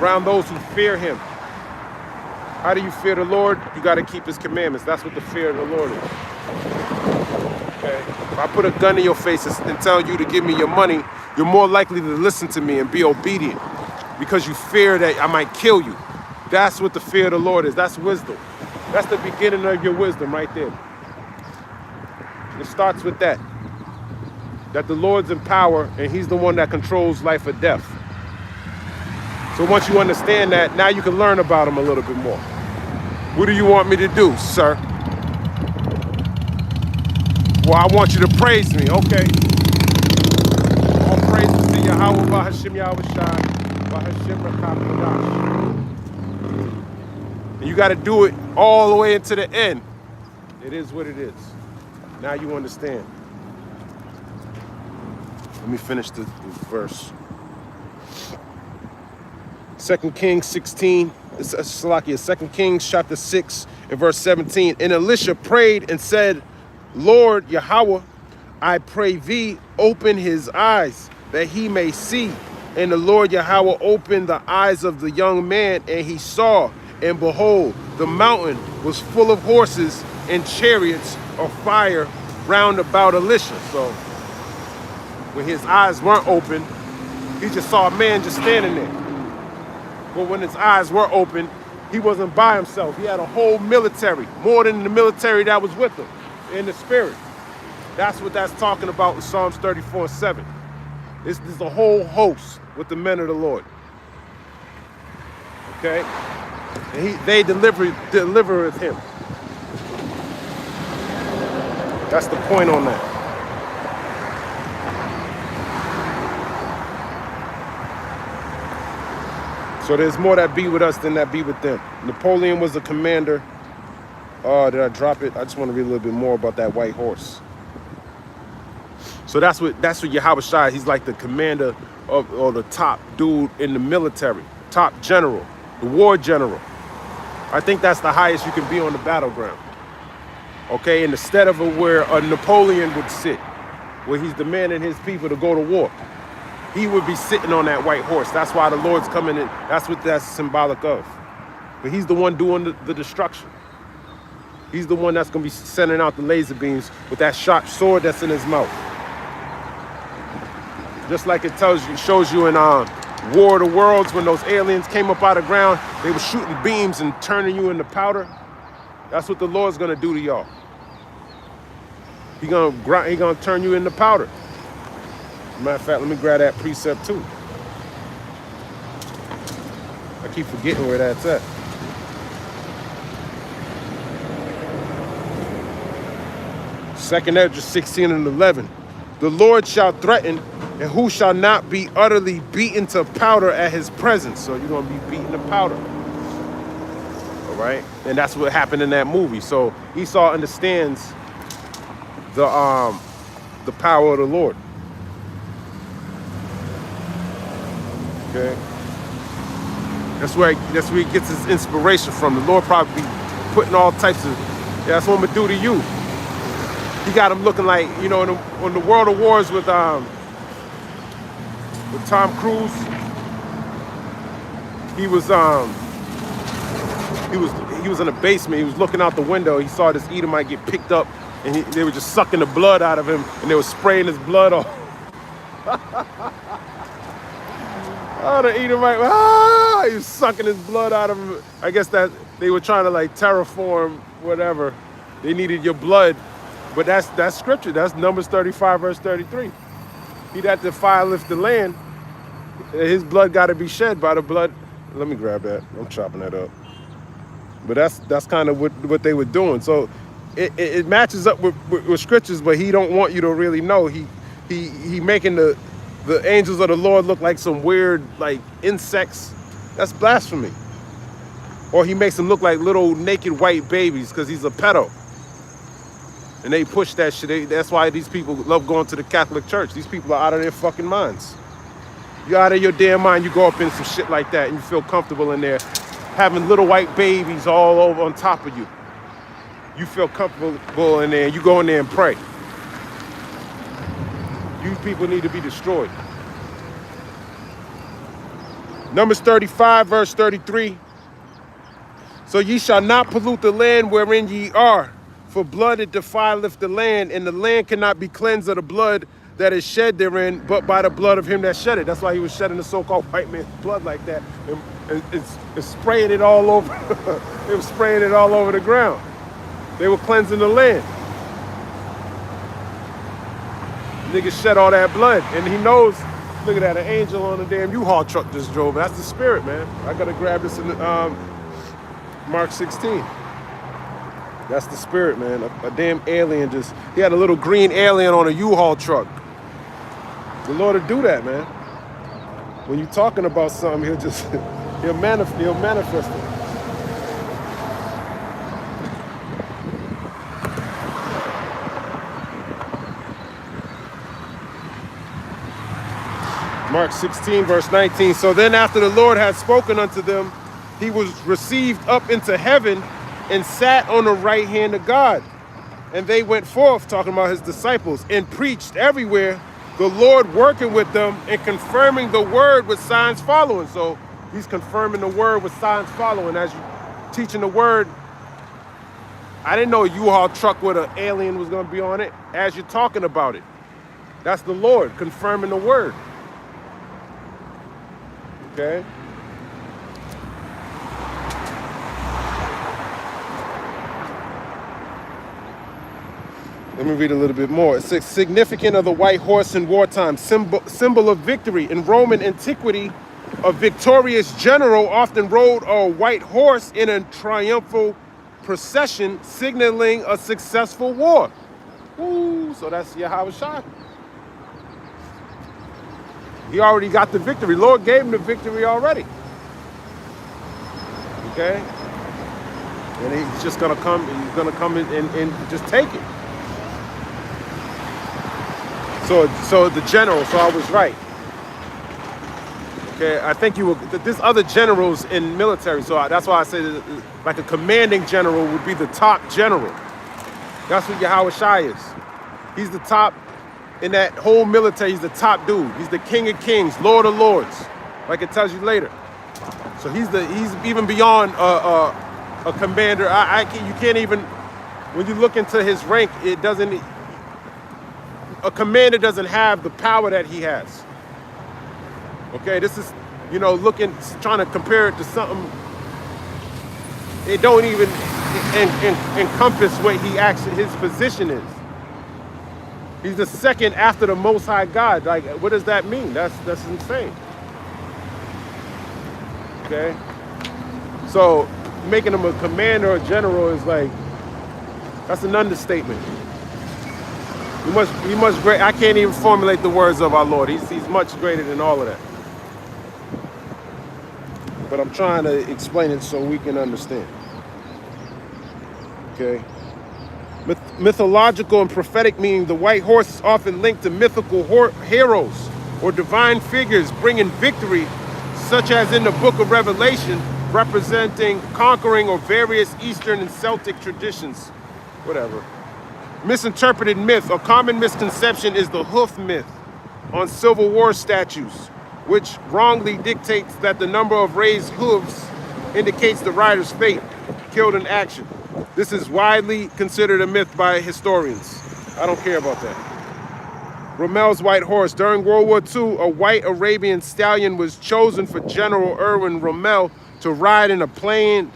Around those who fear him. How do you fear the Lord? You got to keep his commandments. That's what the fear of the Lord is. Okay? If I put a gun in your face and tell you to give me your money, you're more likely to listen to me and be obedient because you fear that I might kill you. That's what the fear of the Lord is. That's wisdom. That's the beginning of your wisdom right there. It starts with that. That the Lord's in power and he's the one that controls life or death. So once you understand that, now you can learn about him a little bit more. What do you want me to do, sir? Well, I want you to praise me, okay? All praises to Yahweh, Bahashim Yahweh Shai, Bahashim Rakam. And you got to do it all the way into the end. It is what it is. Now you understand. Let me finish the verse. 2 Kings 16, Salakia, 2 Kings chapter 6 and verse 17. And Elisha prayed and said, Lord Yahweh, I pray thee, open his eyes that he may see. And the Lord Yahweh opened the eyes of the young man, and he saw, and behold, the mountain was full of horses and chariots of fire round about Elisha. So when his eyes weren't open, he just saw a man just standing there. But when his eyes were open, he wasn't by himself. He had a whole military, more than the military that was with him in the spirit. That's what that's talking about in Psalms 34 and 7. This is a whole host with the men of the Lord. Okay? And they delivereth him. That's the point on that. So there's more that be with us than that be with them. Napoleon was a commander. Did I drop it? I just want to read a little bit more about that white horse. So that's what Yahweh Shai, he's like the commander of, or the top dude in the military, top general, the war general. I think that's the highest you can be on the battleground. Okay, and instead of where a Napoleon would sit, where he's demanding his people to go to war, he would be sitting on that white horse. That's why the Lord's coming in. That's what that's symbolic of. But he's the one doing the destruction. He's the one that's going to be sending out the laser beams with that sharp sword that's in his mouth. Just like it shows you in War of the Worlds, when those aliens came up out of the ground, they were shooting beams and turning you into powder. That's what the Lord's going to do to y'all. He gonna turn you into powder. Matter of fact, let me grab that precept too. I keep forgetting where that's at. Second Ezra 16 and 11. The Lord shall threaten, and who shall not be utterly beaten to powder at his presence. So you're going to be beaten to powder. All right? And that's what happened in that movie. So Esau understands the power of the Lord. Okay? That's where he gets his inspiration from. The Lord probably be putting all types of, that's what I'm going to do to you. He got him looking like, you know, on the World of Wars with Tom Cruise. He was in a basement. He was looking out the window. He saw this Edomite get picked up, and they were just sucking the blood out of him, and they were spraying his blood off. Oh, the Edomite! He was sucking his blood out of him. I guess that they were trying to like terraform whatever. They needed your blood. But that's scripture. That's Numbers 35, verse 33. He'd have to fire lift the land. His blood got to be shed by the blood. Let me grab that. I'm chopping that up. But that's kind of what they were doing. So it matches up with scriptures, but he don't want you to really know. He making the angels of the Lord look like some weird like insects. That's blasphemy. Or he makes them look like little naked white babies because he's a pedo. And they push that shit. That's why these people love going to the Catholic Church. These people are out of their fucking minds. You're out of your damn mind. You go up in some shit like that and you feel comfortable in there having little white babies all over on top of you. You feel comfortable in there and you go in there and pray. You people need to be destroyed. Numbers 35, verse 33. So ye shall not pollute the land wherein ye are, for blood it defileth the land, and the land cannot be cleansed of the blood that is shed therein, but by the blood of him that shed it. That's why he was shedding the so-called white man's blood like that, and spraying it all over. They were spraying it all over the ground. They were cleansing the land. Niggas shed all that blood, and he knows. Look at that, an angel on a damn U-Haul truck just drove. That's the spirit, man. I gotta grab this in Mark 16. That's the spirit, man. A damn alien he had a little green alien on a U-Haul truck. The Lord will do that, man. When you're talking about something, he'll manifest it. Mark 16, verse 19. So then after the Lord had spoken unto them, he was received up into heaven and sat on the right hand of God. And they went forth, talking about his disciples, and preached everywhere, the Lord working with them and confirming the word with signs following. So he's confirming the word with signs following. As you teaching the word, I didn't know a U-Haul truck with an alien was going to be on it. As you're talking about it, that's the Lord confirming the word. Okay. Let me read a little bit more. It says, significant of the white horse in wartime, symbol of victory. In Roman antiquity, a victorious general often rode a white horse in a triumphal procession, signaling a successful war. Ooh, so that's Yahushua. He already got the victory. Lord gave him the victory already. Okay? And he's just gonna come, he's gonna come and just take it. So the general, so I was right. Okay, I think there's other generals in military, so that's why I say that, like a commanding general would be the top general. That's what Yahushua is. He's the top in that whole military. He's the top dude. He's the King of Kings, Lord of Lords, like it tells you later. So he's even beyond a commander. You can't even, when you look into his rank, it doesn't. A commander doesn't have the power that he has. Okay, this is, trying to compare it to something. It don't even encompass what his position is. He's the second after the Most High God. Like, what does that mean? That's insane. Okay, so making him a commander or general is like, that's an understatement. He much great. I can't even formulate the words of our Lord. He's much greater than all of that. But I'm trying to explain it so we can understand. Okay. Mythological and prophetic meaning, the white horse is often linked to mythical heroes or divine figures bringing victory, such as in the book of Revelation, representing conquering or various Eastern and Celtic traditions. Whatever. Misinterpreted myth. A common misconception is the hoof myth on Civil War statues, which wrongly dictates that the number of raised hooves indicates the rider's fate, killed in action. This is widely considered a myth by historians. I don't care about that. Rommel's white horse. During World War II, a white Arabian stallion was chosen for General Erwin Rommel to ride in a planned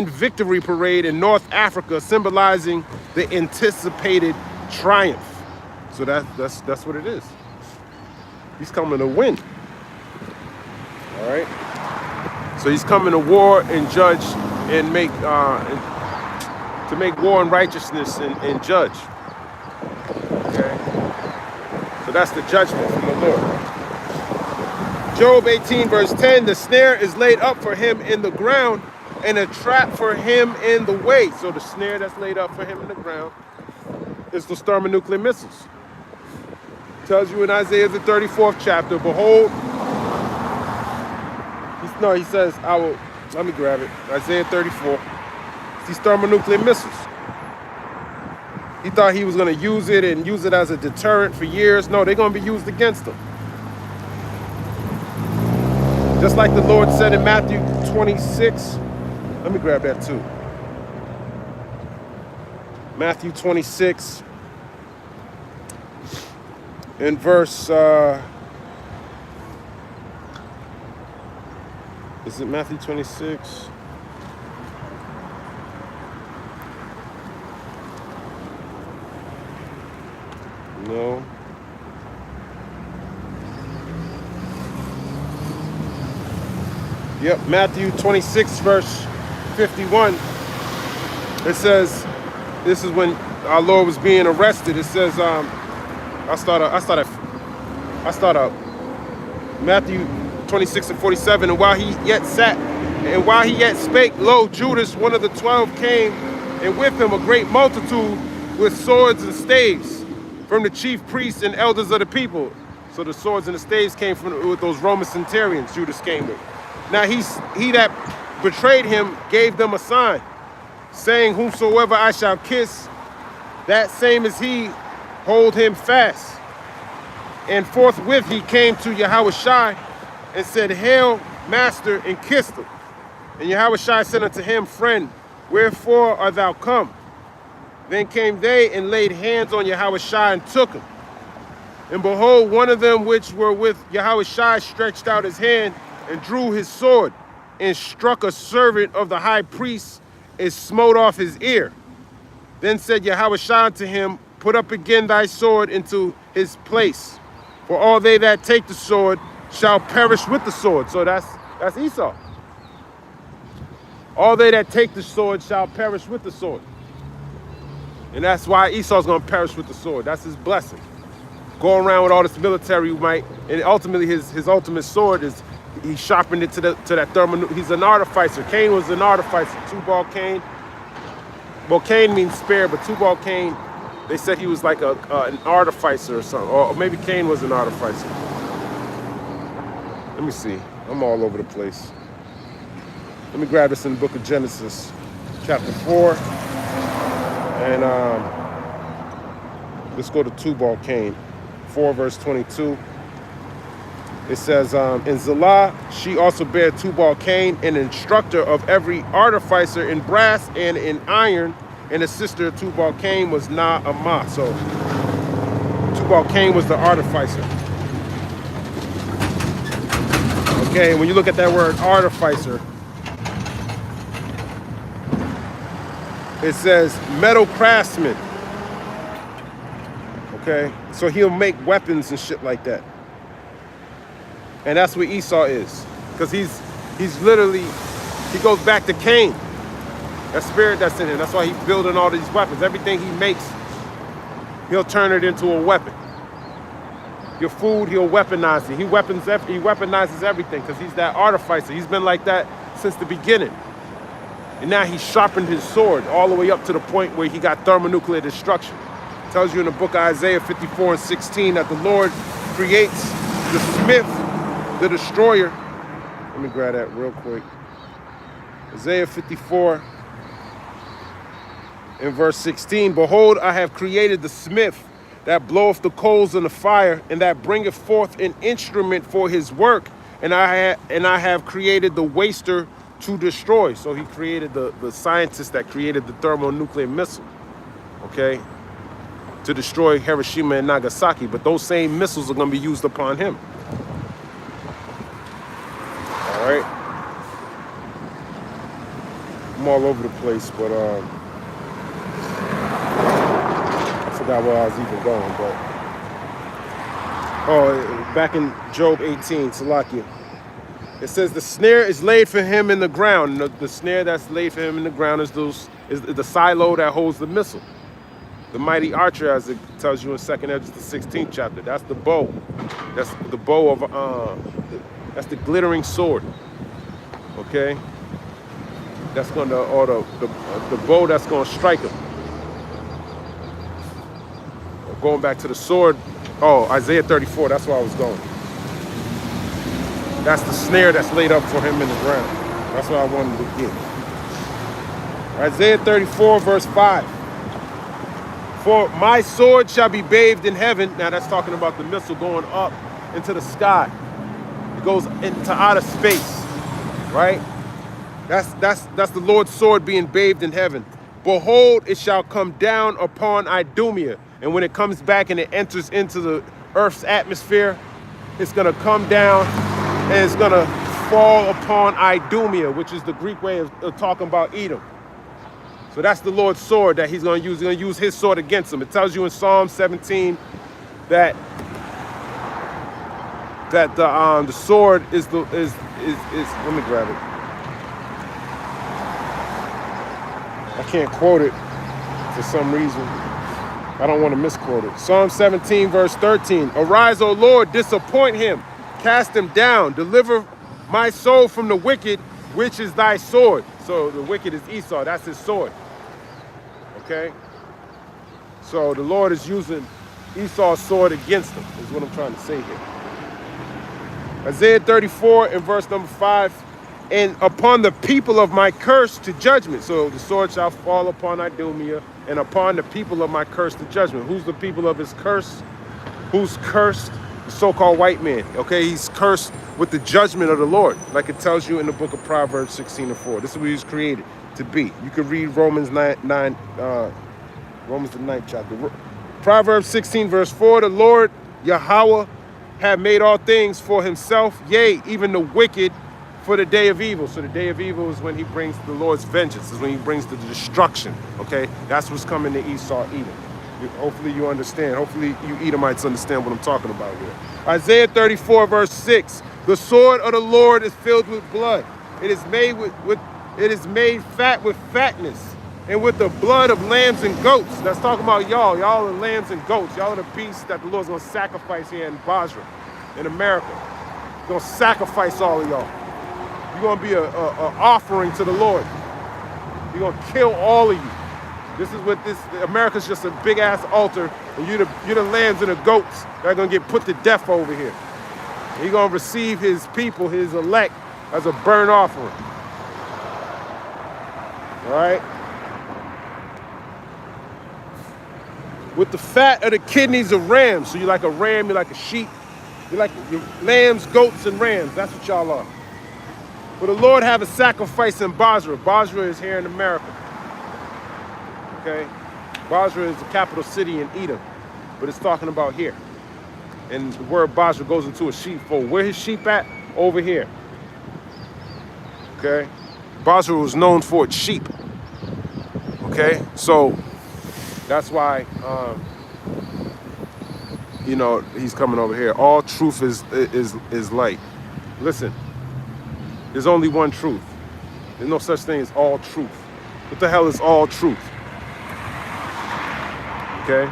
victory parade in North Africa, symbolizing the anticipated triumph. So that's what it is. He's coming to win. All right. So he's coming to war and judge and make to make war and righteousness and judge. Okay. So that's the judgment from the Lord. Job 18 verse 10, the snare is laid up for him in the ground and a trap for him in the way. So the snare that's laid up for him in the ground is those thermonuclear missiles. Tells you in Isaiah the 34th chapter, behold, he says, I will, let me grab it. Isaiah 34. These thermonuclear missiles. He thought he was going to use it and use it as a deterrent for years. No, they're going to be used against him. Just like the Lord said in Matthew 26. Let me grab that too. Matthew 26 in verse, is it Matthew 26? No. Yep, Matthew 26 verse 51. It says, this is when our Lord was being arrested. It says, I start up Matthew 26 and 47. And while he yet spake, lo, Judas, one of the 12, came, and with him a great multitude with swords and staves from the chief priests and elders of the people. So the swords and the staves came with those Roman centurions Judas came with. Now he that betrayed him gave them a sign, saying, whomsoever I shall kiss, that same is he, hold him fast. And forthwith he came to Yahushua and said, Hail, master, and kissed him. And Yahushua said unto him, Friend, wherefore art thou come? Then came they and laid hands on Yahushua and took him. And behold, one of them which were with Yahushua stretched out his hand and drew his sword and struck a servant of the high priest and smote off his ear. Then said Yahushua to him, Put up again thy sword into his place, for all they that take the sword shall perish with the sword. So that's Esau. All they that take the sword shall perish with the sword. And that's why Esau's going to perish with the sword. That's his blessing. Going around with all this military might, and ultimately his ultimate sword is, he sharpened it to that thermal. He's an artificer. Cain was an artificer. Tubal Cain. Well, Cain means spare, but Tubal Cain, they said he was like an artificer or something. Or maybe Cain was an artificer. Let me see. I'm all over the place. Let me grab this in the book of Genesis, chapter 4. And let's go to Tubal Cain, 4 verse 22. It says, in Zillah, she also bare Tubal Cain, an instructor of every artificer in brass and in iron, and the sister of Tubal Cain was Naamah. So Tubal Cain was the artificer. Okay, when you look at that word artificer, it says metal craftsman. Okay, so he'll make weapons and shit like that. And that's what Esau is. Because he's literally, he goes back to Cain. That spirit that's in him. That's why he's building all these weapons. Everything he makes, he'll turn it into a weapon. Your food, he'll weaponize it. He weaponizes everything because he's that artificer. He's been like that since the beginning. And now he sharpened his sword all the way up to the point where he got thermonuclear destruction. It tells you in the book of Isaiah 54 and 16 that the Lord creates the smith, the destroyer. Let me grab that real quick. Isaiah 54 in verse 16. Behold, I have created the smith that bloweth the coals in the fire, and that bringeth forth an instrument for his work. And I have created the waster to destroy. So he created the scientist that created the thermonuclear missile, okay, to destroy Hiroshima and Nagasaki. But those same missiles are going to be used upon him. All right. I'm all over the place, but I forgot where I was even going. But back in Job 18, Salakia, It says the snare is laid for him in the ground. The snare that's laid for him in the ground is the silo that holds the missile. The mighty archer, as it tells you in 2nd Ezra, the 16th chapter. That's the bow. That's the bow of, that's the glittering sword. Okay? That's gonna, or the bow that's gonna strike him. Going back to the sword, Isaiah 34, that's where I was going. That's the snare that's laid up for him in the ground. That's what I wanted to get. Isaiah 34, verse 5. For my sword shall be bathed in heaven. Now that's talking about the missile going up into the sky. It goes into outer space, right? That's the Lord's sword being bathed in heaven. Behold, it shall come down upon Idumea. And when it comes back and it enters into the earth's atmosphere, it's going to come down and it's going to fall upon Idumea, which is the Greek way of talking about Edom. So that's the Lord's sword that he's going to use. He's going to use his sword against him. It tells you in Psalm 17 that the sword is let me grab it. I can't quote it for some reason. I don't want to misquote it. Psalm 17, verse 13. Arise, O Lord, disappoint him. Cast him down. Deliver my soul from the wicked, which is thy sword. So the wicked is Esau. That's his sword. Okay? So the Lord is using Esau's sword against him, is what I'm trying to say here. Isaiah 34 and verse number 5. And upon the people of my curse to judgment. So the sword shall fall upon Idumea, and upon the people of my curse to judgment. Who's the people of his curse? Who's cursed? The so-called white man. Okay, he's cursed with the judgment of the Lord, like it tells you in the book of Proverbs 16 and 4. This is what he was created to be. You could read Romans the 9th chapter. Proverbs 16 verse 4, the Lord Yahweh have made all things for himself, yea, even the wicked for the day of evil. So the day of evil is when he brings the Lord's vengeance, is when he brings the destruction, okay? That's what's coming to Esau, Edom. Hopefully you understand. Hopefully you Edomites understand what I'm talking about here. Isaiah 34 verse 6, the sword of the Lord is filled with blood. It is made it is made fat with fatness, and with the blood of lambs and goats. That's talking about y'all. Y'all are lambs and goats. Y'all are the beasts that the Lord's gonna sacrifice here in Basra, in America. He's gonna sacrifice all of y'all. You're going to be an offering to the Lord. You're going to kill all of you. This is what America's just a big ass altar, and you're the lambs and the goats that are going to get put to death over here. He's going to receive his people, his elect, as a burnt offering. All right? With the fat of the kidneys of rams. So you're like a ram, you're like a sheep. You're like lambs, goats, and rams. That's what y'all are. For the Lord have a sacrifice in Basra. Basra is here in America. Okay? Basra is the capital city in Edom. But it's talking about here. And the word Basra goes into a sheepfold. Where his sheep at? Over here. Okay? Basra was known for its sheep. Okay? So that's why he's coming over here. All truth is light. Listen. There's only one truth. There's no such thing as all truth. What the hell is all truth? Okay?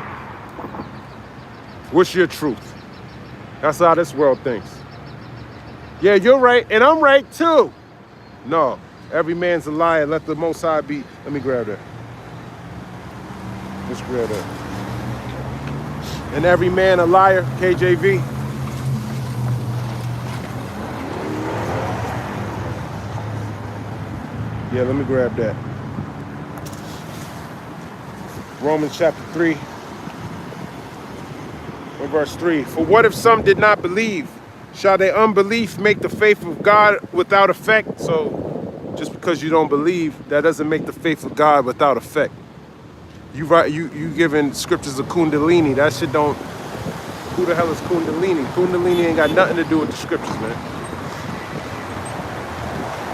What's your truth? That's how this world thinks. Yeah, you're right, and I'm right too. No, every man's a liar. Let the Most High be. Let me grab that. Let's grab that. And every man a liar, KJV. Yeah, let me grab that. Romans chapter 3, verse 3. For what if some did not believe? Shall their unbelief make the faith of God without effect? So just because you don't believe, that doesn't make the faith of God without effect. You giving scriptures of Kundalini. That shit don't. Who the hell is Kundalini? Kundalini ain't got nothing to do with the scriptures, man.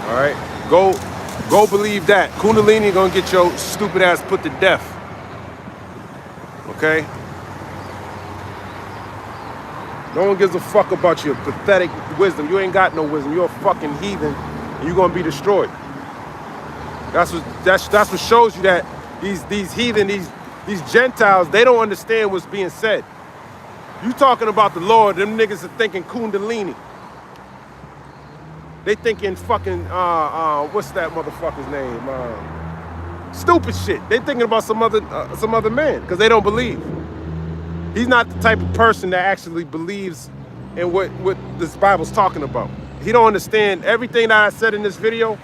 All right, go believe that. Kundalini gonna get your stupid ass put to death. Okay? No one gives a fuck about your pathetic wisdom. You ain't got no wisdom. You're a fucking heathen, and you're gonna be destroyed. That's what shows you that these heathen, these Gentiles, they don't understand what's being said. You talking about the Lord, them niggas are thinking Kundalini. They thinking fucking what's that motherfucker's name? Stupid shit. They thinking about some other man because they don't believe. He's not the type of person that actually believes in what this Bible's talking about. He don't understand everything that I said in this video.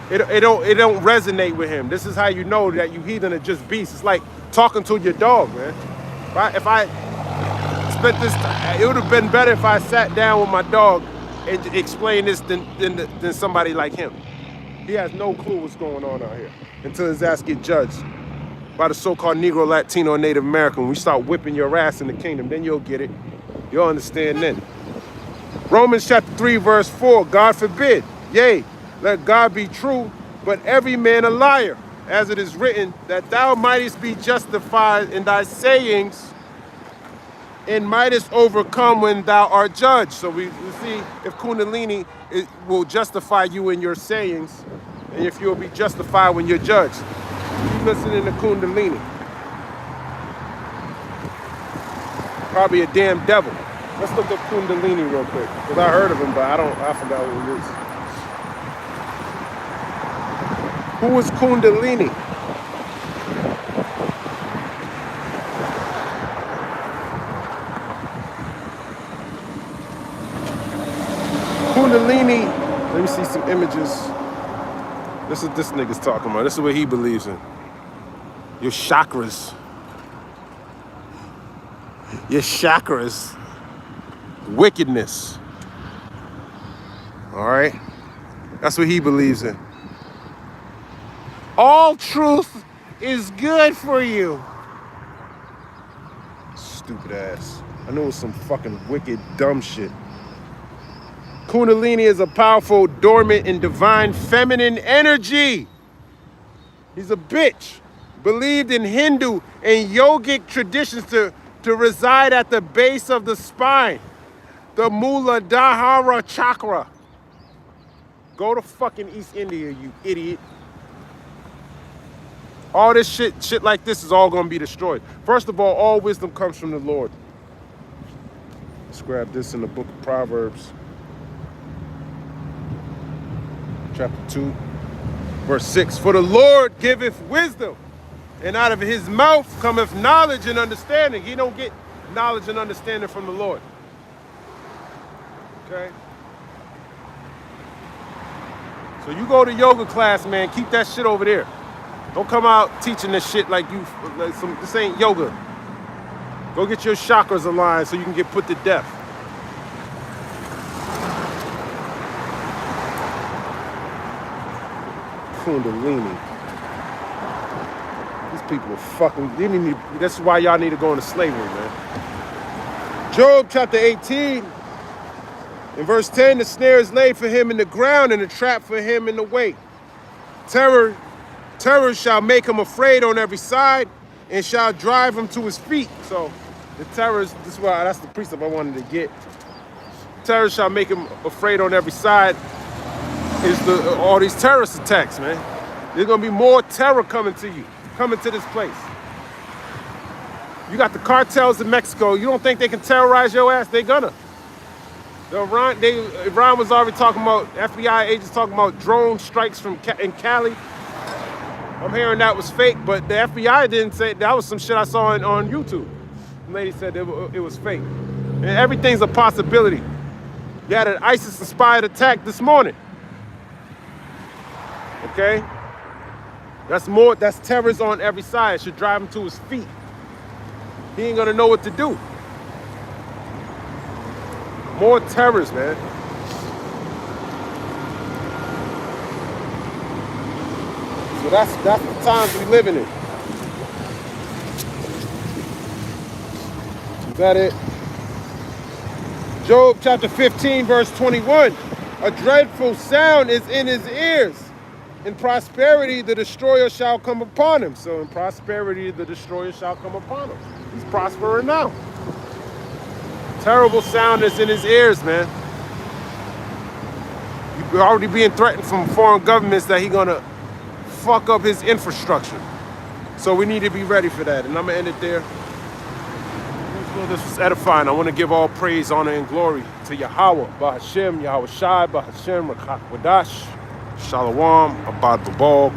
It don't resonate with him. This is how you know that you heathen are just beasts. It's like talking to your dog, man. If I spent this, it would have been better if I sat down with my dog and explained this than somebody like him. He has no clue what's going on out here until his ass get judged by the so-called Negro, Latino, and Native American. When we start whipping your ass in the kingdom, then you'll get it. You'll understand then. Romans chapter 3, verse 4, God forbid, yea, let God be true, but every man a liar, as it is written, that thou mightest be justified in thy sayings, and mightest overcome when thou art judged. So we see if Kundalini will justify you in your sayings, and if you'll be justified when you're judged. Keep listening to Kundalini. Probably a damn devil. Let's look up Kundalini real quick, because I heard of him, but I forgot what he is. Who is Kundalini? Kundalini, let me see some images. This is what this nigga's talking about. This is what he believes in. Your chakras. Your chakras. Wickedness. All right? That's what he believes in. All truth is good for you. Stupid ass. I knew it was some fucking wicked, dumb shit. Kundalini is a powerful, dormant, and divine feminine energy. He's a bitch. Believed in Hindu and yogic traditions to reside at the base of the spine. The Muladhara chakra. Go to fucking East India, you idiot. All this shit like this is all gonna be destroyed. First of all wisdom comes from the Lord. Let's grab this in the book of Proverbs. Chapter 2, verse 6. For the Lord giveth wisdom, and out of his mouth cometh knowledge and understanding. He don't get knowledge and understanding from the Lord. Okay? So you go to yoga class, man, keep that shit over there. Don't come out teaching this shit like this ain't yoga. Go get your chakras aligned so you can get put to death. Kundalini. These people are fucking, that's why y'all need to go into slavery, man. Job chapter 18, in verse 10, the snare is laid for him in the ground and the trap for him in the way. Terror shall make him afraid on every side and shall drive him to his feet. So the terrors, that's the precept I wanted to get. Terror shall make him afraid on every side is all these terrorist attacks, man. There's gonna be more terror coming to you, coming to this place. You got the cartels in Mexico. You don't think they can terrorize your ass? They gonna. Iran was already talking about, FBI agents talking about drone strikes in Cali. I'm hearing that was fake, but the FBI didn't say. That was some shit I saw on YouTube. The lady said it was fake. And everything's a possibility. You had an ISIS-inspired attack this morning. Okay? That's terrorists on every side. It should drive him to his feet. He ain't gonna know what to do. More terrorists, man. So that's the times we living in. Is that it? Job chapter 15, verse 21. A dreadful sound is in his ears. In prosperity, the destroyer shall come upon him. So in prosperity, the destroyer shall come upon him. He's prospering now. Terrible sound is in his ears, man. You're already being threatened from foreign governments that he's gonna fuck up his infrastructure. So we need to be ready for that. And I'm gonna end it there. This was edifying. I want to give all praise, honor, and glory to Yahweh, Bahashem, Yahweh Shai, Bahashem, Rakak Wadash, Shalom, Abad Babal,